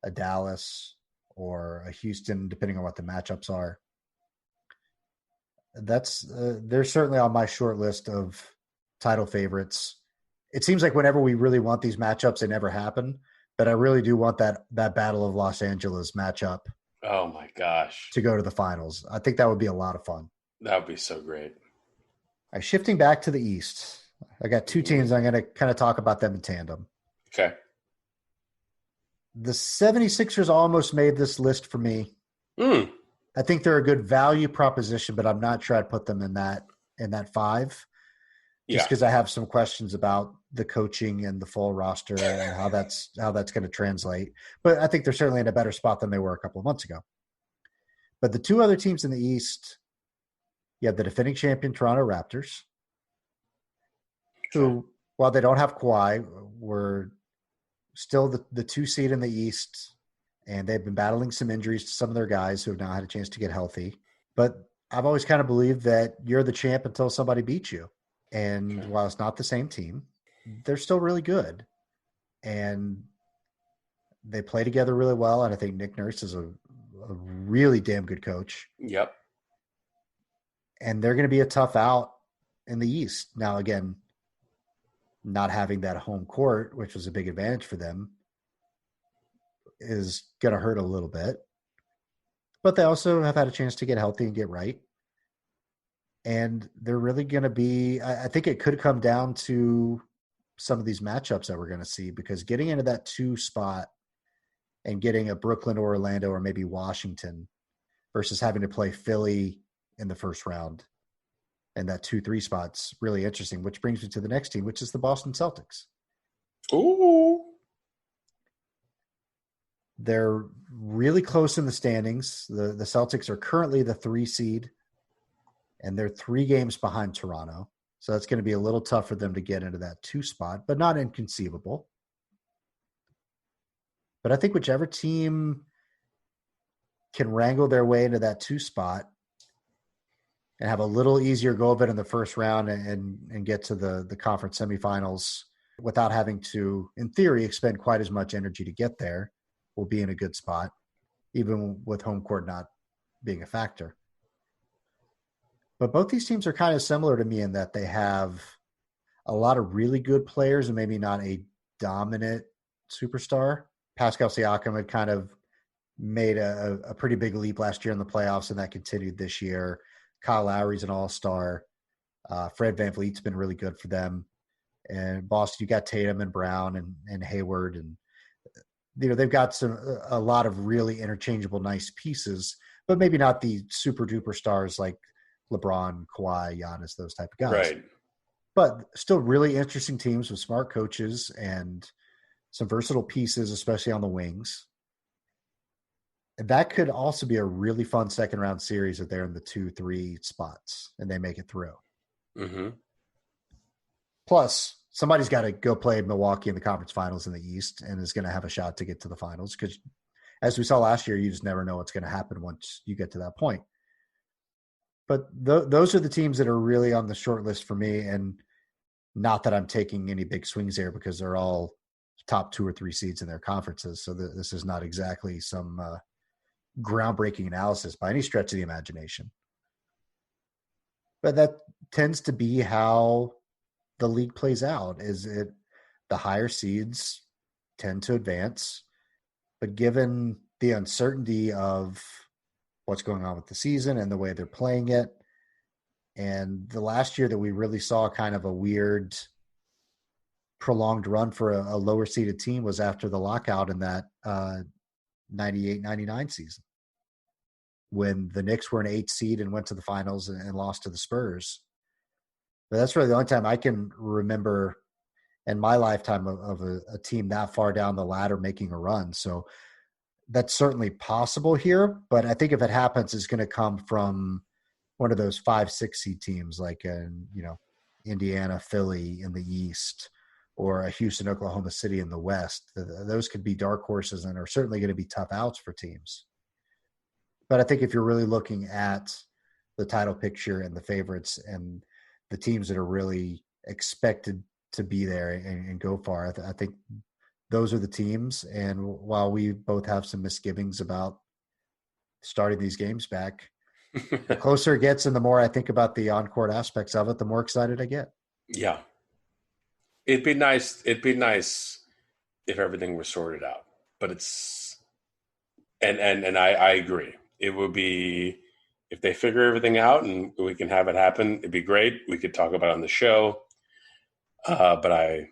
a Dallas or a Houston, depending on what the matchups are, they're certainly on my short list of title favorites. It seems like whenever we really want these matchups, they never happen. But I really do want that Battle of Los Angeles matchup. Oh my gosh. To go to the finals. I think that would be a lot of fun. That would be so great. All right, shifting back to the East. I got two teams. I'm going to kind of talk about them in tandem. Okay. The 76ers almost made this list for me. I think they're a good value proposition, but I'm not sure I'd put them in that 5. Just because I have some questions about the coaching and the full roster and how that's going to translate. But I think they're certainly in a better spot than they were a couple of months ago. But the two other teams in the East, you have the defending champion Toronto Raptors, who, while they don't have Kawhi, were still the 2 seed in the East, and they've been battling some injuries to some of their guys who have now had a chance to get healthy. But I've always kind of believed that you're the champ until somebody beats you. And while it's not the same team, they're still really good. And they play together really well. And I think Nick Nurse is a really damn good coach. Yep. And they're going to be a tough out in the East. Now, again, not having that home court, which was a big advantage for them, is going to hurt a little bit. But they also have had a chance to get healthy and get right. And they're really going to be – I think it could come down to some of these matchups that we're going to see, because getting into that 2 spot and getting a Brooklyn or Orlando or maybe Washington versus having to play Philly in the first round, and that 2-3 spot's really interesting, which brings me to the next team, which is the Boston Celtics. Ooh. They're really close in the standings. The Celtics are currently the 3 seed, and they're 3 games behind Toronto. So that's going to be a little tough for them to get into that 2 spot, but not inconceivable. But I think whichever team can wrangle their way into that 2 spot and have a little easier go of it in the first round and get to the conference semifinals without having to, in theory, expend quite as much energy to get there will be in a good spot, even with home court not being a factor. But both these teams are kind of similar to me in that they have a lot of really good players and maybe not a dominant superstar. Pascal Siakam had kind of made a pretty big leap last year in the playoffs, and that continued this year. Kyle Lowry's an all-star. Fred VanVleet's been really good for them. And Boston, you got Tatum and Brown and Hayward. And, they've got a lot of really interchangeable, nice pieces, but maybe not the super-duper stars like LeBron, Kawhi, Giannis, those type of guys. Right. But still really interesting teams with smart coaches and some versatile pieces, especially on the wings. And that could also be a really fun second-round series if they're in the 2-3 spots and they make it through. Mm-hmm. Plus, somebody's got to go play Milwaukee in the conference finals in the East and is going to have a shot to get to the finals, because as we saw last year, you just never know what's going to happen once you get to that point. But those are the teams that are really on the short list for me, and not that I'm taking any big swings there because they're all top 2 or 3 seeds in their conferences. So this is not exactly some groundbreaking analysis by any stretch of the imagination. But that tends to be how the league plays out. Is it the higher seeds tend to advance, but given the uncertainty of what's going on with the season and the way they're playing it, and the last year that we really saw kind of a weird prolonged run for a lower seeded team was after the lockout in that 98-99 season, when the Knicks were an 8 seed and went to the finals and lost to the Spurs. But that's really the only time I can remember in my lifetime of a team that far down the ladder making a run. So that's certainly possible here. But I think if it happens, it's going to come from one of those 5-6 seed teams like, Indiana, Philly in the East, or a Houston, Oklahoma City in the West. Those could be dark horses and are certainly going to be tough outs for teams. But I think if you're really looking at the title picture and the favorites and the teams that are really expected to be there and go far, I think those are the teams. And while we both have some misgivings about starting these games back, the closer it gets and the more I think about the on-court aspects of it, the more excited I get. Yeah. It'd be nice if everything were sorted out. But it's and I agree. It would be, if they figure everything out and we can have it happen, it'd be great. We could talk about it on the show. But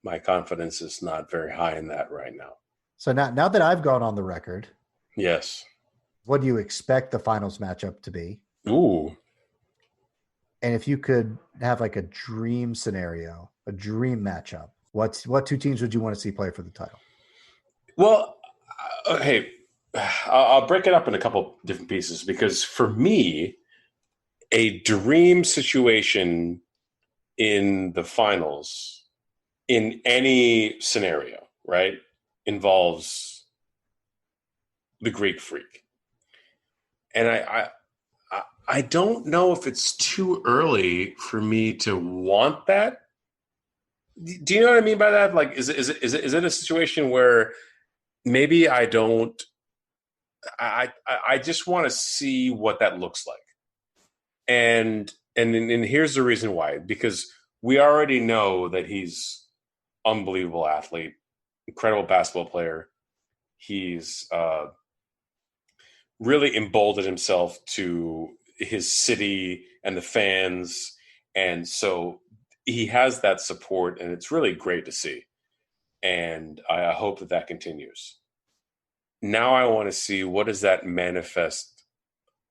my confidence is not very high in that right now. So now that I've gone on the record, yes, what do you expect the finals matchup to be? Ooh. And if you could have like a dream scenario, a dream matchup, what 2 teams would you want to see play for the title? Well, hey, I'll break it up in a couple different pieces, because for me, a dream situation in the finals in any scenario, right, involves the Greek Freak. And I don't know if it's too early for me to want that. Do you know what I mean by that? Like, is it a situation where maybe I don't? I just want to see what that looks like, and here's the reason why. Because we already know that he's unbelievable athlete, incredible basketball player. He's really emboldened himself to his city and the fans, and so he has that support, and it's really great to see. And I hope that continues. Now I want to see, what does that manifest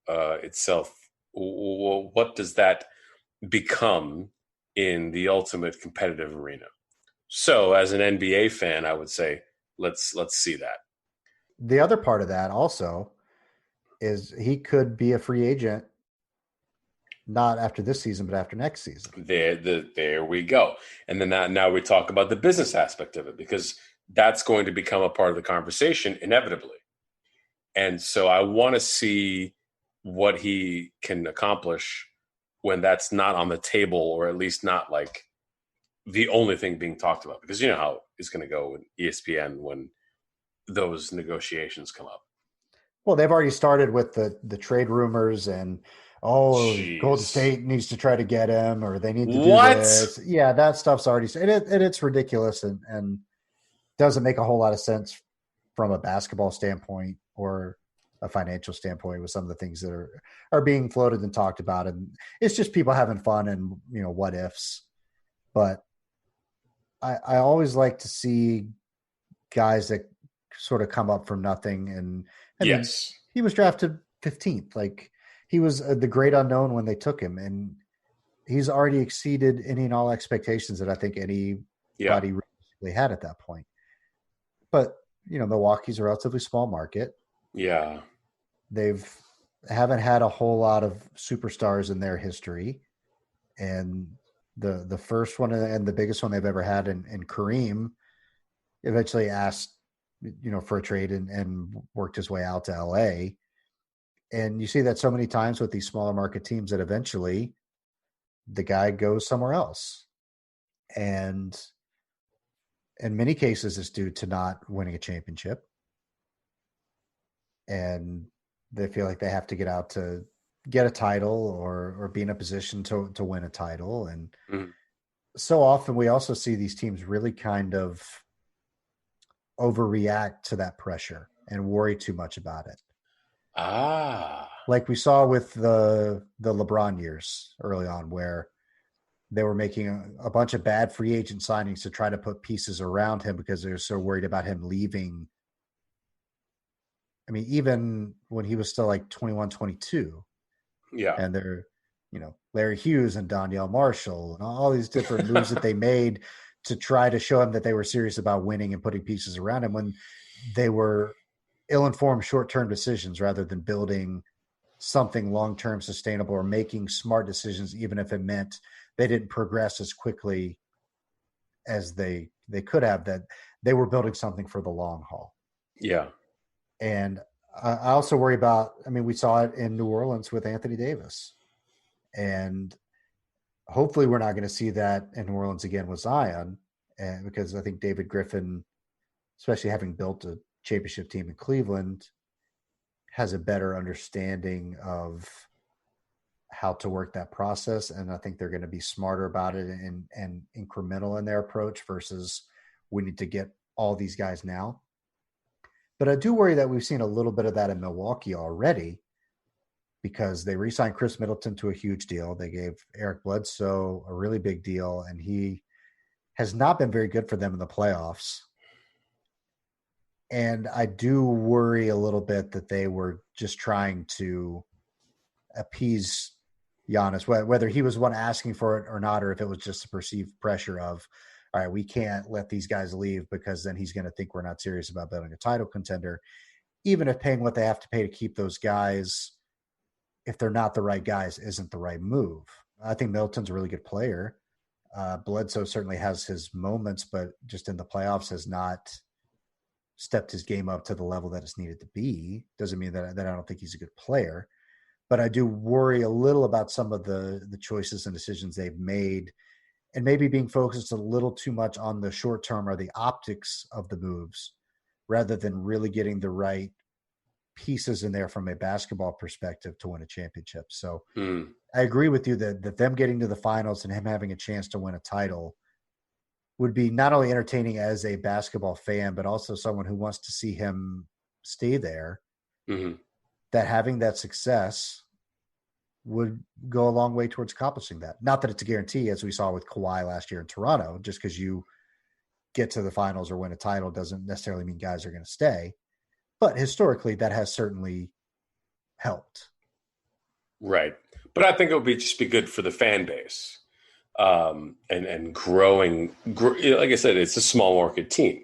itself? What does that become in the ultimate competitive arena? So, as an NBA fan, I would say let's see that. The other part of that also is he could be a free agent, not after this season, but after next season. There we go. And then now we talk about the business aspect of it, because that's going to become a part of the conversation inevitably. And so I want to see what he can accomplish when that's not on the table, or at least not like the only thing being talked about, because you know how it's going to go with ESPN when those negotiations come up. Well, they've already started with the trade rumors and, Jeez. Golden State needs to try to get him, or they need to do What? this. Yeah, that stuff's already – and it's ridiculous and doesn't make a whole lot of sense from a basketball standpoint or a financial standpoint with some of the things that are being floated and talked about. And it's just people having fun and, what ifs. But I always like to see guys that sort of come up from nothing. And yes, he was drafted 15th. Like, he was the great unknown when they took him, and he's already exceeded any and all expectations that I think anybody really had at that point. But, Milwaukee's a relatively small market. Yeah. Haven't had a whole lot of superstars in their history. And the first one and the biggest one they've ever had in Kareem eventually asked, for a trade and worked his way out to LA. And you see that so many times with these smaller market teams that eventually the guy goes somewhere else. And in many cases, it's due to not winning a championship. And they feel like they have to get out to get a title or be in a position to win a title. And Mhm. so often we also see these teams really kind of overreact to that pressure and worry too much about it. Ah, Like we saw with the LeBron years early on, where they were making a bunch of bad free agent signings to try to put pieces around him because they were so worried about him leaving. I mean, even when he was still like 21, 22, yeah. and they're, Larry Hughes and Donyell Marshall and all these different moves that they made to try to show him that they were serious about winning and putting pieces around him, when they were ill-informed short-term decisions rather than building something long-term sustainable or making smart decisions, even if it meant they didn't progress as quickly as they could have, that they were building something for the long haul. Yeah. And I also worry about, I mean, we saw it in New Orleans with Anthony Davis. And hopefully we're not going to see that in New Orleans again with Zion, and because I think David Griffin, especially having built a championship team in Cleveland, has a better understanding of how to work that process. And I think they're going to be smarter about it and incremental in their approach versus we need to get all these guys now. But I do worry that we've seen a little bit of that in Milwaukee already, because they re-signed Chris Middleton to a huge deal. They gave Eric Bledsoe a really big deal, and he has not been very good for them in the playoffs. And I do worry a little bit that they were just trying to appease Giannis, whether he was one asking for it or not, or if it was just a perceived pressure of, all right, we can't let these guys leave because then he's going to think we're not serious about building a title contender, even if paying what they have to pay to keep those guys, if they're not the right guys, isn't the right move. I think Middleton's a really good player. Bledsoe certainly has his moments, but just in the playoffs has not stepped his game up to the level that it's needed to be. Doesn't mean that I don't think he's a good player, but I do worry a little about some of the choices and decisions they've made, and maybe being focused a little too much on the short term or the optics of the moves rather than really getting the right pieces in there from a basketball perspective to win a championship. So I agree with you that them getting to the finals and him having a chance to win a title would be not only entertaining as a basketball fan, but also someone who wants to see him stay there. Mm-hmm. That having that success would go a long way towards accomplishing that. Not that it's a guarantee, as we saw with Kawhi last year in Toronto. Just because you get to the finals or win a title doesn't necessarily mean guys are going to stay. But historically, that has certainly helped. Right. But I think it would just be good for the fan base, and growing. Like I said, it's a small market team,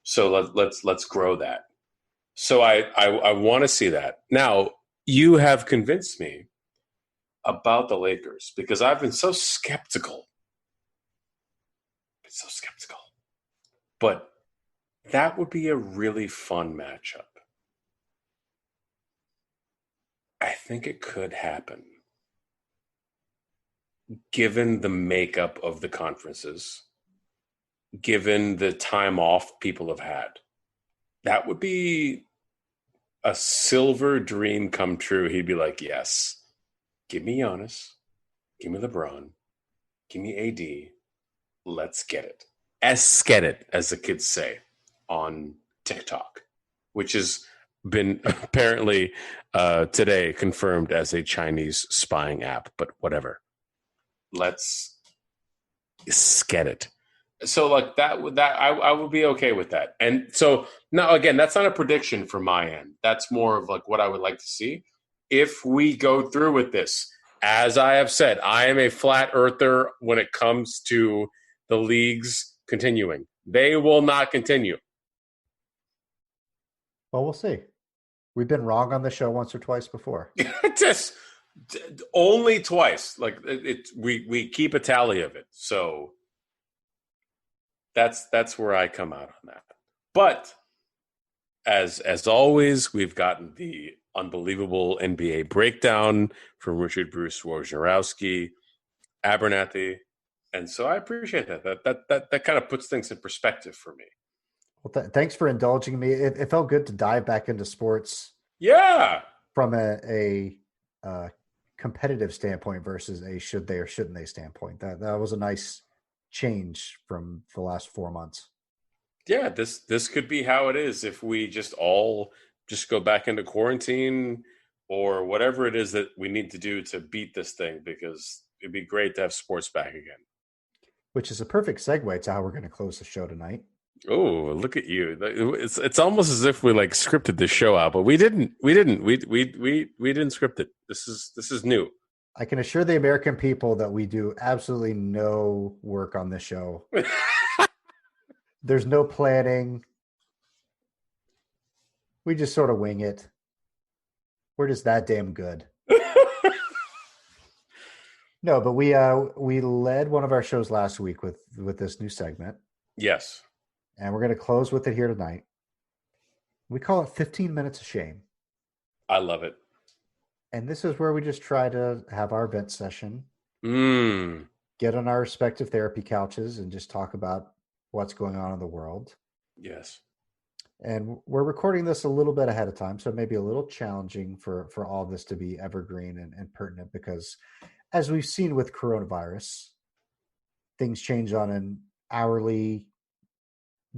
so let's grow that. So I want to see that. Now you have convinced me about the Lakers because I've been so skeptical. But that would be a really fun matchup. I think it could happen. Given the makeup of the conferences, given the time off people have had, that would be a silver dream come true. He'd be like, yes, give me Giannis, give me LeBron, give me AD. Let's get it. Get it, as the kids say on TikTok, which has been apparently today confirmed as a Chinese spying app, but whatever. Let's get it. So like that I would be okay with that. And so now again, that's not a prediction from my end. That's more of like what I would like to see if we go through with this. As I have said, I am a flat earther when it comes to the leagues continuing. They will not continue. Well, we'll see. We've been wrong on the show once or twice before. Just only twice. Like we keep a tally of it. So that's where I come out on that. But as always, we've gotten the unbelievable NBA breakdown from Richard Bruce Wojnarowski, Abernathy, and so I appreciate that. That kind of puts things in perspective for me. Well, thanks for indulging me. It felt good to dive back into sports. Yeah, From a competitive standpoint versus a should they or shouldn't they standpoint. That was a nice change from the last 4 months. Yeah, this could be how it is if we just all just go back into quarantine or whatever it is that we need to do to beat this thing, because it'd be great to have sports back again. Which is a perfect segue to how we're going to close the show tonight. Oh, look at you! It's almost as if we like scripted the show out, but we didn't. We didn't script it. This is new. I can assure the American people that we do absolutely no work on this show. There's no planning. We just sort of wing it. We're just that damn good. No, but we led one of our shows last week with this new segment. Yes. And we're going to close with it here tonight. We call it 15 Minutes of Shame. I love it. And this is where we just try to have our vent session, get on our respective therapy couches and just talk about what's going on in the world. Yes. And we're recording this a little bit ahead of time, so it may be a little challenging for all of this to be evergreen and pertinent because, as we've seen with coronavirus, things change on an hourly,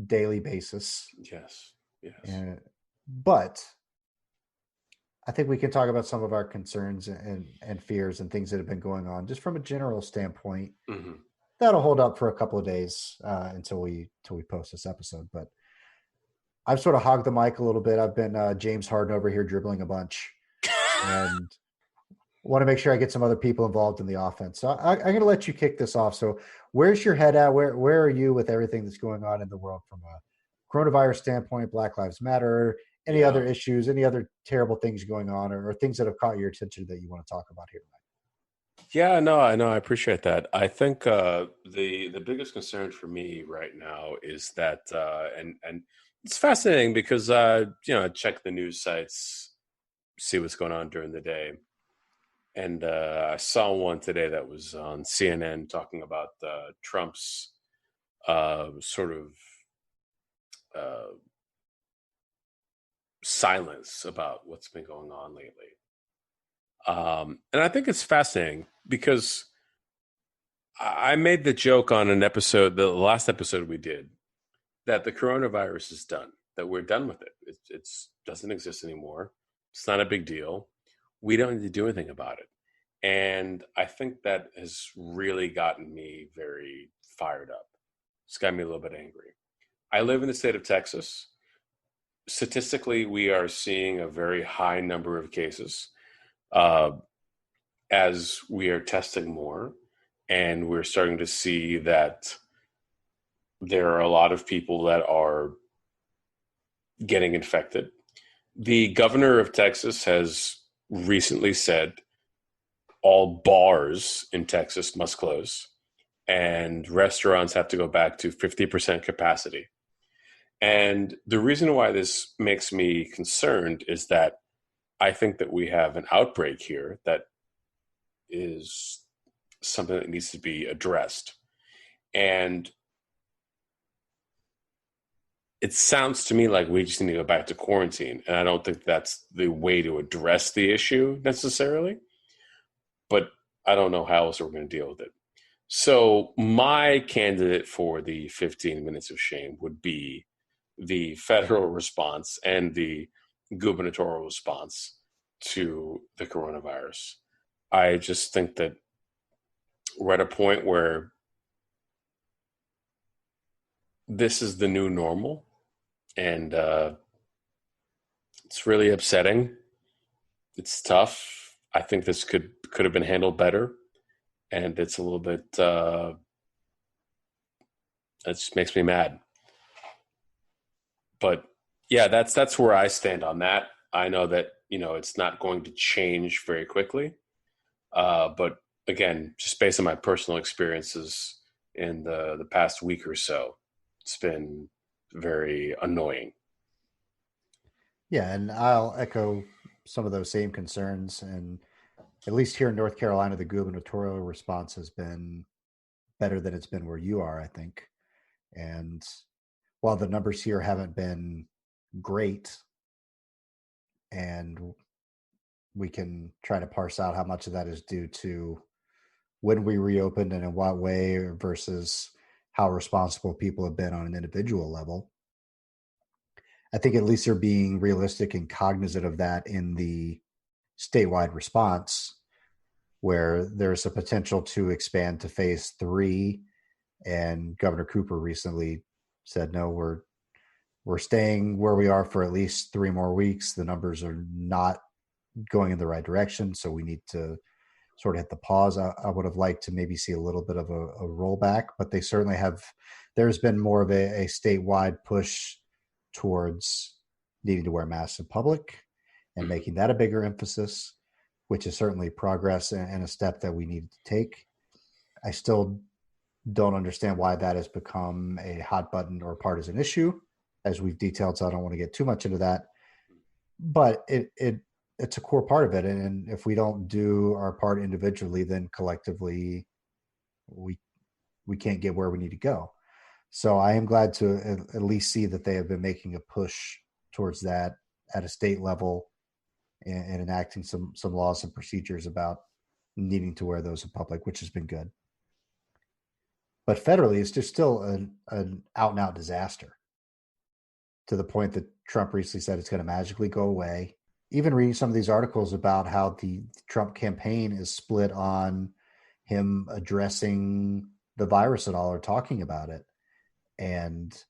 daily basis. Yes. But I think we can talk about some of our concerns and fears and things that have been going on just from a general standpoint. Mm-hmm. That'll hold up for a couple of days until we post this episode. But I've sort of hogged the mic a little bit. I've been James Harden over here dribbling a bunch and want to make sure I get some other people involved in the offense. So I'm going to let you kick this off. So where's your head at? Where are you with everything that's going on in the world from a coronavirus standpoint, Black Lives Matter, any other issues, any other terrible things going on or things that have caught your attention that you want to talk about here tonight? Yeah, no, I know. I appreciate that. I think the biggest concern for me right now is that, and it's fascinating because I check the news sites, see what's going on during the day, and I saw one today that was on CNN talking about Trump's sort of silence about what's been going on lately. And I think it's fascinating because I made the joke on an episode, the last episode we did, that the coronavirus is done, that we're done with it. It doesn't exist anymore. It's not a big deal. We don't need to do anything about it. And I think that has really gotten me very fired up. It's got me a little bit angry. I live in the state of Texas. Statistically, we are seeing a very high number of cases. As we are testing more, and we're starting to see that there are a lot of people that are getting infected. The governor of Texas has recently said all bars in Texas must close and restaurants have to go back to 50% capacity. And the reason why this makes me concerned is that I think that we have an outbreak here that is something that needs to be addressed. And it sounds to me like we just need to go back to quarantine. And I don't think that's the way to address the issue necessarily. But I don't know how else we're going to deal with it. So my candidate for the 15 minutes of shame would be the federal response and the gubernatorial response to the coronavirus. I just think that we're at a point where this is the new normal, and it's really upsetting. It's tough. I think this could have been handled better, and it's a little bit. It just makes me mad. But yeah, that's where I stand on that. I know that it's not going to change very quickly, but again, just based on my personal experiences in the past week or so, it's been very annoying. Yeah, and I'll echo some of those same concerns. And at least here in North Carolina, the gubernatorial response has been better than it's been where you are, I think. And while the numbers here haven't been great, and we can try to parse out how much of that is due to when we reopened and in what way versus how responsible people have been on an individual level. I think at least they're being realistic and cognizant of that in the statewide response, where there's a potential to expand to phase 3. And Governor Cooper recently said, no, we're staying where we are for at least 3 more weeks. The numbers are not going in the right direction, so we need to sort of hit the pause. I would have liked to maybe see a little bit of a rollback, but they certainly have. There's been more of a statewide push towards needing to wear masks in public and making that a bigger emphasis, which is certainly progress and a step that we need to take. I still don't understand why that has become a hot button or partisan issue, as we've detailed, so I don't want to get too much into that. But it's a core part of it, and if we don't do our part individually, then collectively we can't get where we need to go. So I am glad to at least see that they have been making a push towards that at a state level and enacting some laws and procedures about needing to wear those in public, which has been good. But federally, it's just still an out-and-out disaster, to the point that Trump recently said it's going to magically go away. Even reading some of these articles about how the Trump campaign is split on him addressing the virus at all or talking about it, and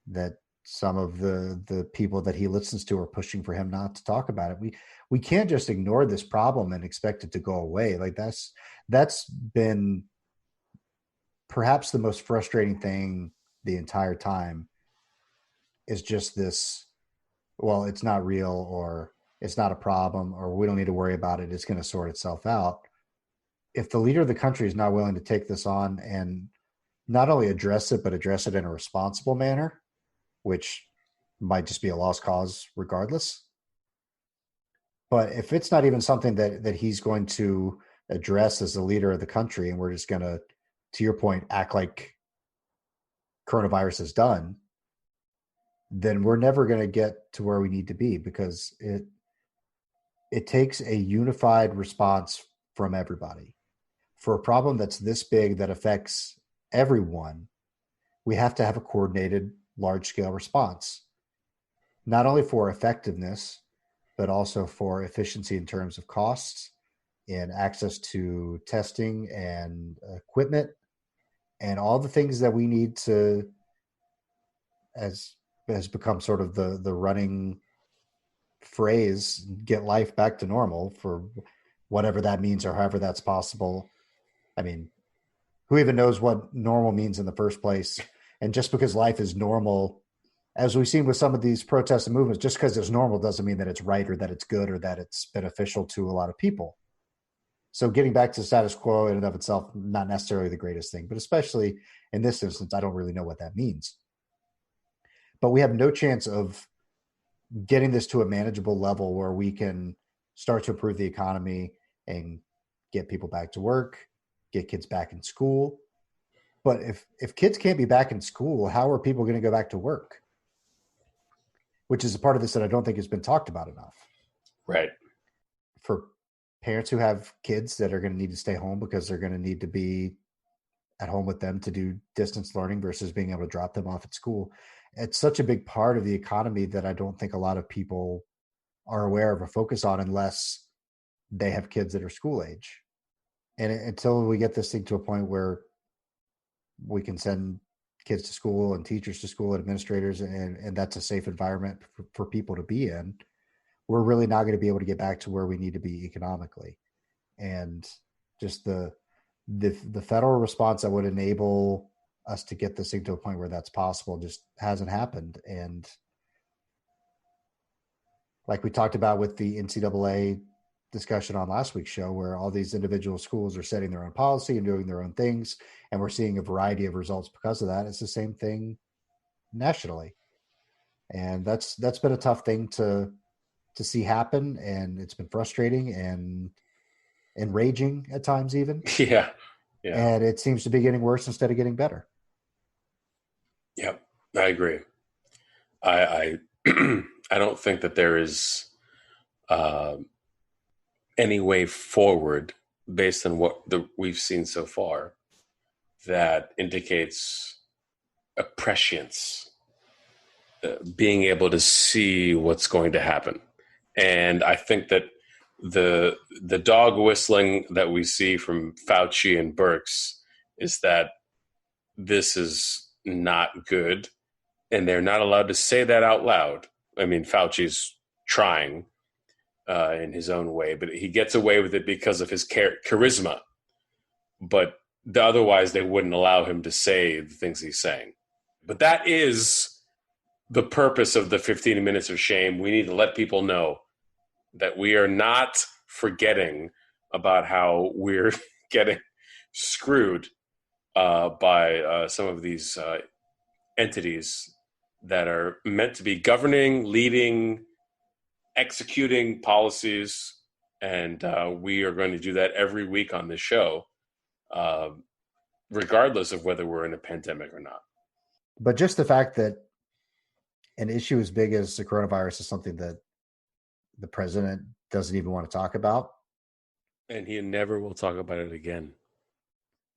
that some of the people that he listens to are pushing for him not to talk about it. We can't just ignore this problem and expect it to go away. Like that's been perhaps the most frustrating thing the entire time, is just this, well, it's not real, or it's not a problem, or we don't need to worry about it, it's going to sort itself out. If the leader of the country is not willing to take this on and not only address it, but address it in a responsible manner, which might just be a lost cause regardless. But if it's not even something that he's going to address as the leader of the country, and we're just going to your point, act like coronavirus is done, then we're never going to get to where we need to be, because it takes a unified response from everybody. For a problem that's this big, that affects everyone, we have to have a coordinated, large-scale response, not only for effectiveness, but also for efficiency in terms of costs and access to testing and equipment and all the things that we need to, as has become sort of the running phrase, get life back to normal, for whatever that means or however that's possible. I mean, who even knows what normal means in the first place? And just because life is normal, as we've seen with some of these protests and movements, just because it's normal doesn't mean that it's right or that it's good or that it's beneficial to a lot of people. So getting back to status quo in and of itself, not necessarily the greatest thing, but especially in this instance, I don't really know what that means. But we have no chance of getting this to a manageable level where we can start to improve the economy and get people back to work, get kids back in school. But if kids can't be back in school, how are people going to go back to work? Which is a part of this that I don't think has been talked about enough. Right. For parents who have kids that are going to need to stay home because they're going to need to be at home with them to do distance learning versus being able to drop them off at school. It's such a big part of the economy that I don't think a lot of people are aware of or focus on unless they have kids that are school age. And until we get this thing to a point where we can send kids to school and teachers to school and administrators, and that's a safe environment for people to be in, we're really not going to be able to get back to where we need to be economically. And just the federal response that would enable us to get this thing to a point where that's possible just hasn't happened. And like we talked about with the NCAA discussion on last week's show, where all these individual schools are setting their own policy and doing their own things, and we're seeing a variety of results because of that. It's the same thing nationally. And that's been a tough thing to see happen, and it's been frustrating and enraging at times even. Yeah. And it seems to be getting worse instead of getting better. Yep, I agree. I I don't think that there is any way forward based on what we've seen so far that indicates a prescience, being able to see what's going to happen. And I think that the dog whistling that we see from Fauci and Birx is that this is not good, and they're not allowed to say that out loud. I mean, Fauci's trying in his own way, but he gets away with it because of his charisma. But otherwise, they wouldn't allow him to say the things he's saying. But that is the purpose of the 15 minutes of shame. We need to let people know that we are not forgetting about how we're getting screwed by some of these entities that are meant to be governing, leading, executing policies. And we are going to do that every week on this show, regardless of whether we're in a pandemic or not. But just the fact that an issue as big as the coronavirus is something that the president doesn't even want to talk about. And he never will talk about it again.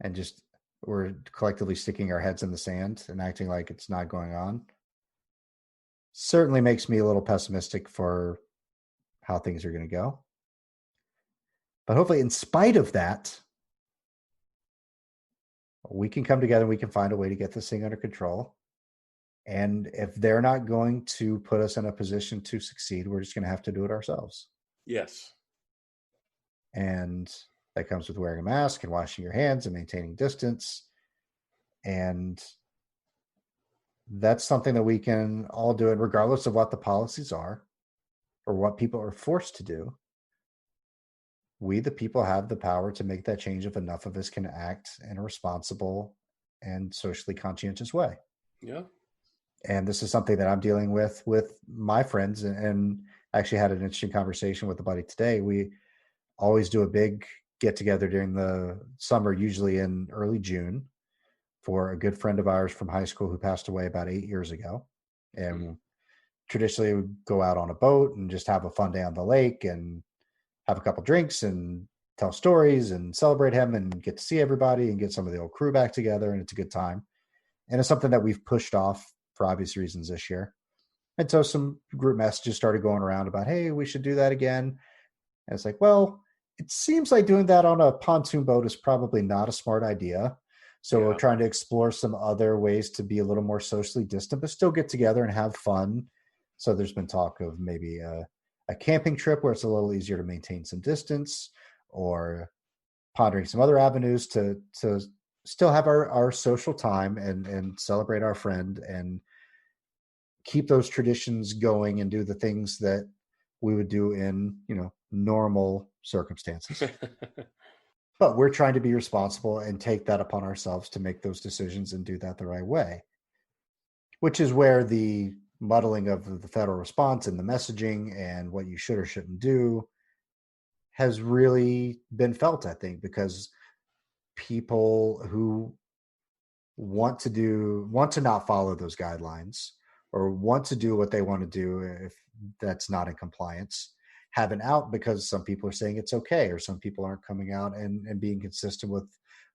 And just we're collectively sticking our heads in the sand and acting like it's not going on. Certainly makes me a little pessimistic for how things are going to go. But hopefully, in spite of that, we can come together and we can find a way to get this thing under control. And if they're not going to put us in a position to succeed, we're just going to have to do it ourselves. Yes. And that comes with wearing a mask and washing your hands and maintaining distance. And that's something that we can all do, and regardless of what the policies are or what people are forced to do, we, the people, have the power to make that change if enough of us can act in a responsible and socially conscientious way. Yeah. And this is something that I'm dealing with my friends, and actually had an interesting conversation with a buddy today. We always do a big get together during the summer, usually in early June, for a good friend of ours from high school who passed away about 8 years ago. And traditionally we would go out on a boat and just have a fun day on the lake and have a couple drinks and tell stories and celebrate him and get to see everybody and get some of the old crew back together. And it's a good time. And it's something that we've pushed off for obvious reasons this year. And so some group messages started going around about, hey, we should do that again. And it's like, well, it seems like doing that on a pontoon boat is probably not a smart idea. So we're trying to explore some other ways to be a little more socially distant, but still get together and have fun. So there's been talk of maybe a camping trip where it's a little easier to maintain some distance, or pondering some other avenues to still have our social time and celebrate our friend and keep those traditions going and do the things that we would do in, normal circumstances. But we're trying to be responsible and take that upon ourselves to make those decisions and do that the right way, which is where the muddling of the federal response and the messaging and what you should or shouldn't do has really been felt, I think, because people who want to not follow those guidelines or want to do what they want to do, if that's not in compliance, have an out because some people are saying it's okay, or some people aren't coming out and being consistent with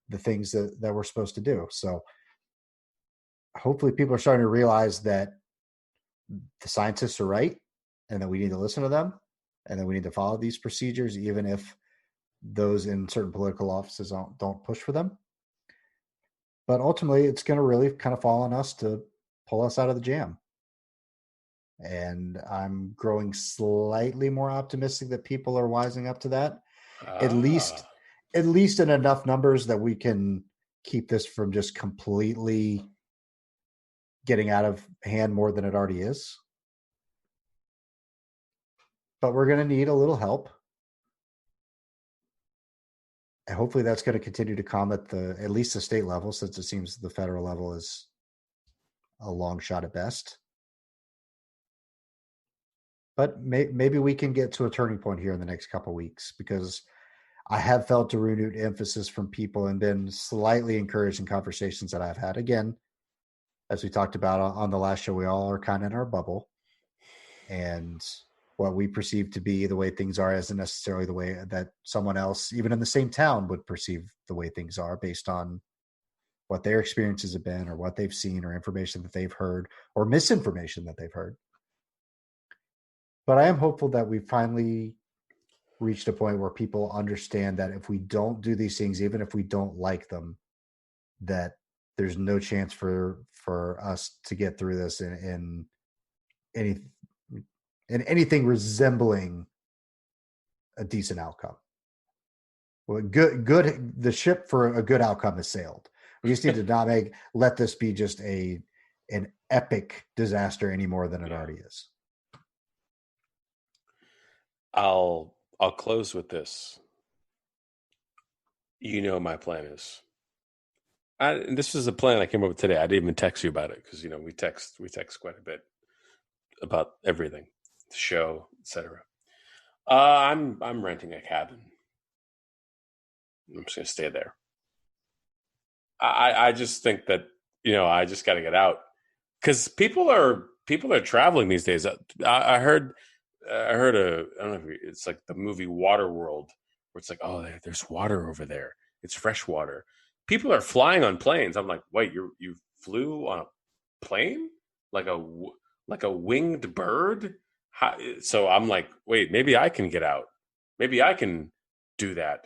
the things that we're supposed to do. So hopefully people are starting to realize that the scientists are right and that we need to listen to them and that we need to follow these procedures, even if those in certain political offices don't push for them. But ultimately, it's going to really kind of fall on us to pull us out of the jam. And I'm growing slightly more optimistic that people are wising up to that, at least in enough numbers that we can keep this from just completely getting out of hand more than it already is. But we're going to need a little help. And hopefully that's going to continue to come at least the state level, since it seems the federal level is a long shot at best. But maybe we can get to a turning point here in the next couple of weeks, because I have felt a renewed emphasis from people and been slightly encouraged in conversations that I've had. Again, as we talked about on the last show, we all are kind of in our bubble. And what we perceive to be the way things are isn't necessarily the way that someone else, even in the same town, would perceive the way things are based on what their experiences have been or what they've seen or information that they've heard or misinformation that they've heard. But I am hopeful that we finally reached a point where people understand that if we don't do these things, even if we don't like them, that there's no chance for us to get through this in anything resembling a decent outcome. Well, good. The ship for a good outcome has sailed. We just need to not let this be just an epic disaster any more than it already is. I'll close with this. You know my plan is. This is a plan I came up with today. I didn't even text you about it because we text quite a bit about everything, the show, etc. I'm renting a cabin. I'm just gonna stay there. I just think that I just got to get out because people are traveling these days. I heard I don't know if it's like the movie Waterworld where it's like, oh, there's water over there. It's fresh water. People are flying on planes. I'm like, wait, you flew on a plane like a winged bird? So I'm like, wait, maybe I can get out. Maybe I can do that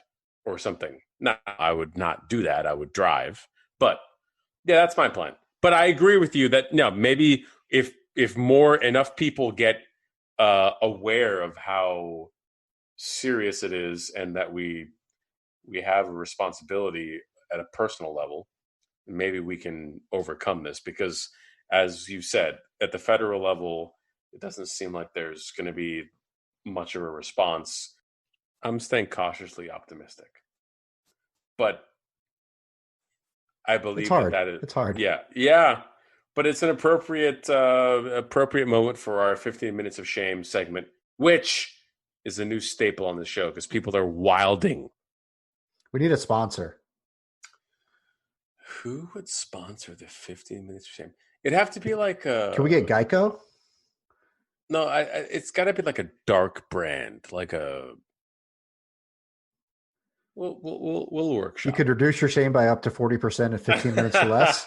or something. No, I would not do that. I would drive. But yeah, that's my plan. But I agree with you that maybe if enough people get aware of how serious it is and that we have a responsibility at a personal level, maybe we can overcome this because, as you said, at the federal level, it doesn't seem like there's going to be much of a response. I'm staying cautiously optimistic, but I believe it's hard. Yeah. But it's an appropriate moment for our 15 minutes of shame segment, which is a new staple on the show because people are wilding. We need a sponsor. Who would sponsor the 15 minutes of shame? It'd have to be like a... Can we get Geico? No, it's got to be like a dark brand, like a... We'll workshop. You could reduce your shame by up to 40% in 15 minutes or less.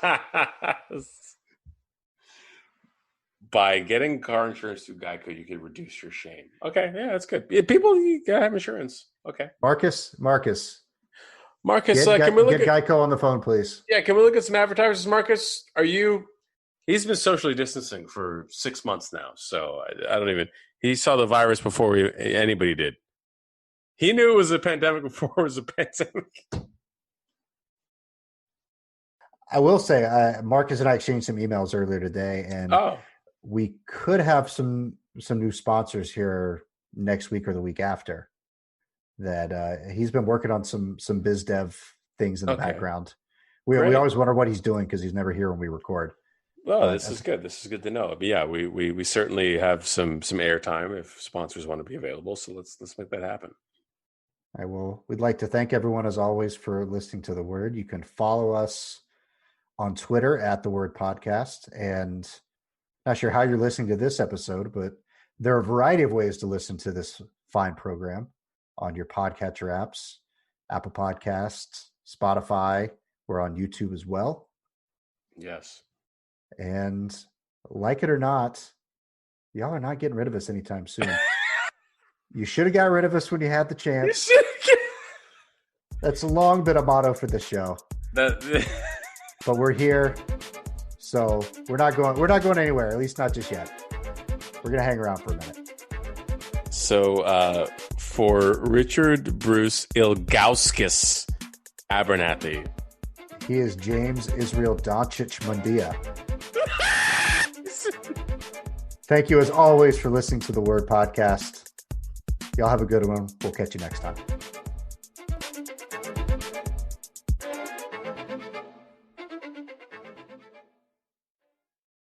By getting car insurance through Geico, you could reduce your shame. Okay, yeah, that's good. Yeah, people, you gotta have insurance. Okay, Marcus, can we look at Geico on the phone, please? Yeah, can we look at some advertisers? Marcus, he's been socially distancing for 6 months now, so I don't even. He saw the virus before anybody did. He knew it was a pandemic before it was a pandemic. I will say, Marcus and I exchanged some emails earlier today, and we could have some new sponsors here next week or the week after. That he's been working on some biz dev things in the background. We always wonder what he's doing because he's never here when we record. Well, this is good. This is good to know. But yeah, we certainly have some airtime if sponsors want to be available. So let's make that happen. We'd like to thank everyone as always for listening to The Word. You can follow us on Twitter at The Word Podcast. And not sure how you're listening to this episode, but there are a variety of ways to listen to this fine program on your podcatcher apps, Apple Podcasts, Spotify. We're on YouTube as well. Yes. And like it or not, y'all are not getting rid of us anytime soon. You should have got rid of us when you had the chance. That's long been a motto for the show. But we're here, so we're not going anywhere. At least not just yet. We're gonna hang around for a minute. So for Richard Bruce Ilgauskas Abernathy, he is James Israel Doncic Mundia. Thank you as always for listening to The Word Podcast. Y'all have a good one. We'll catch you next time.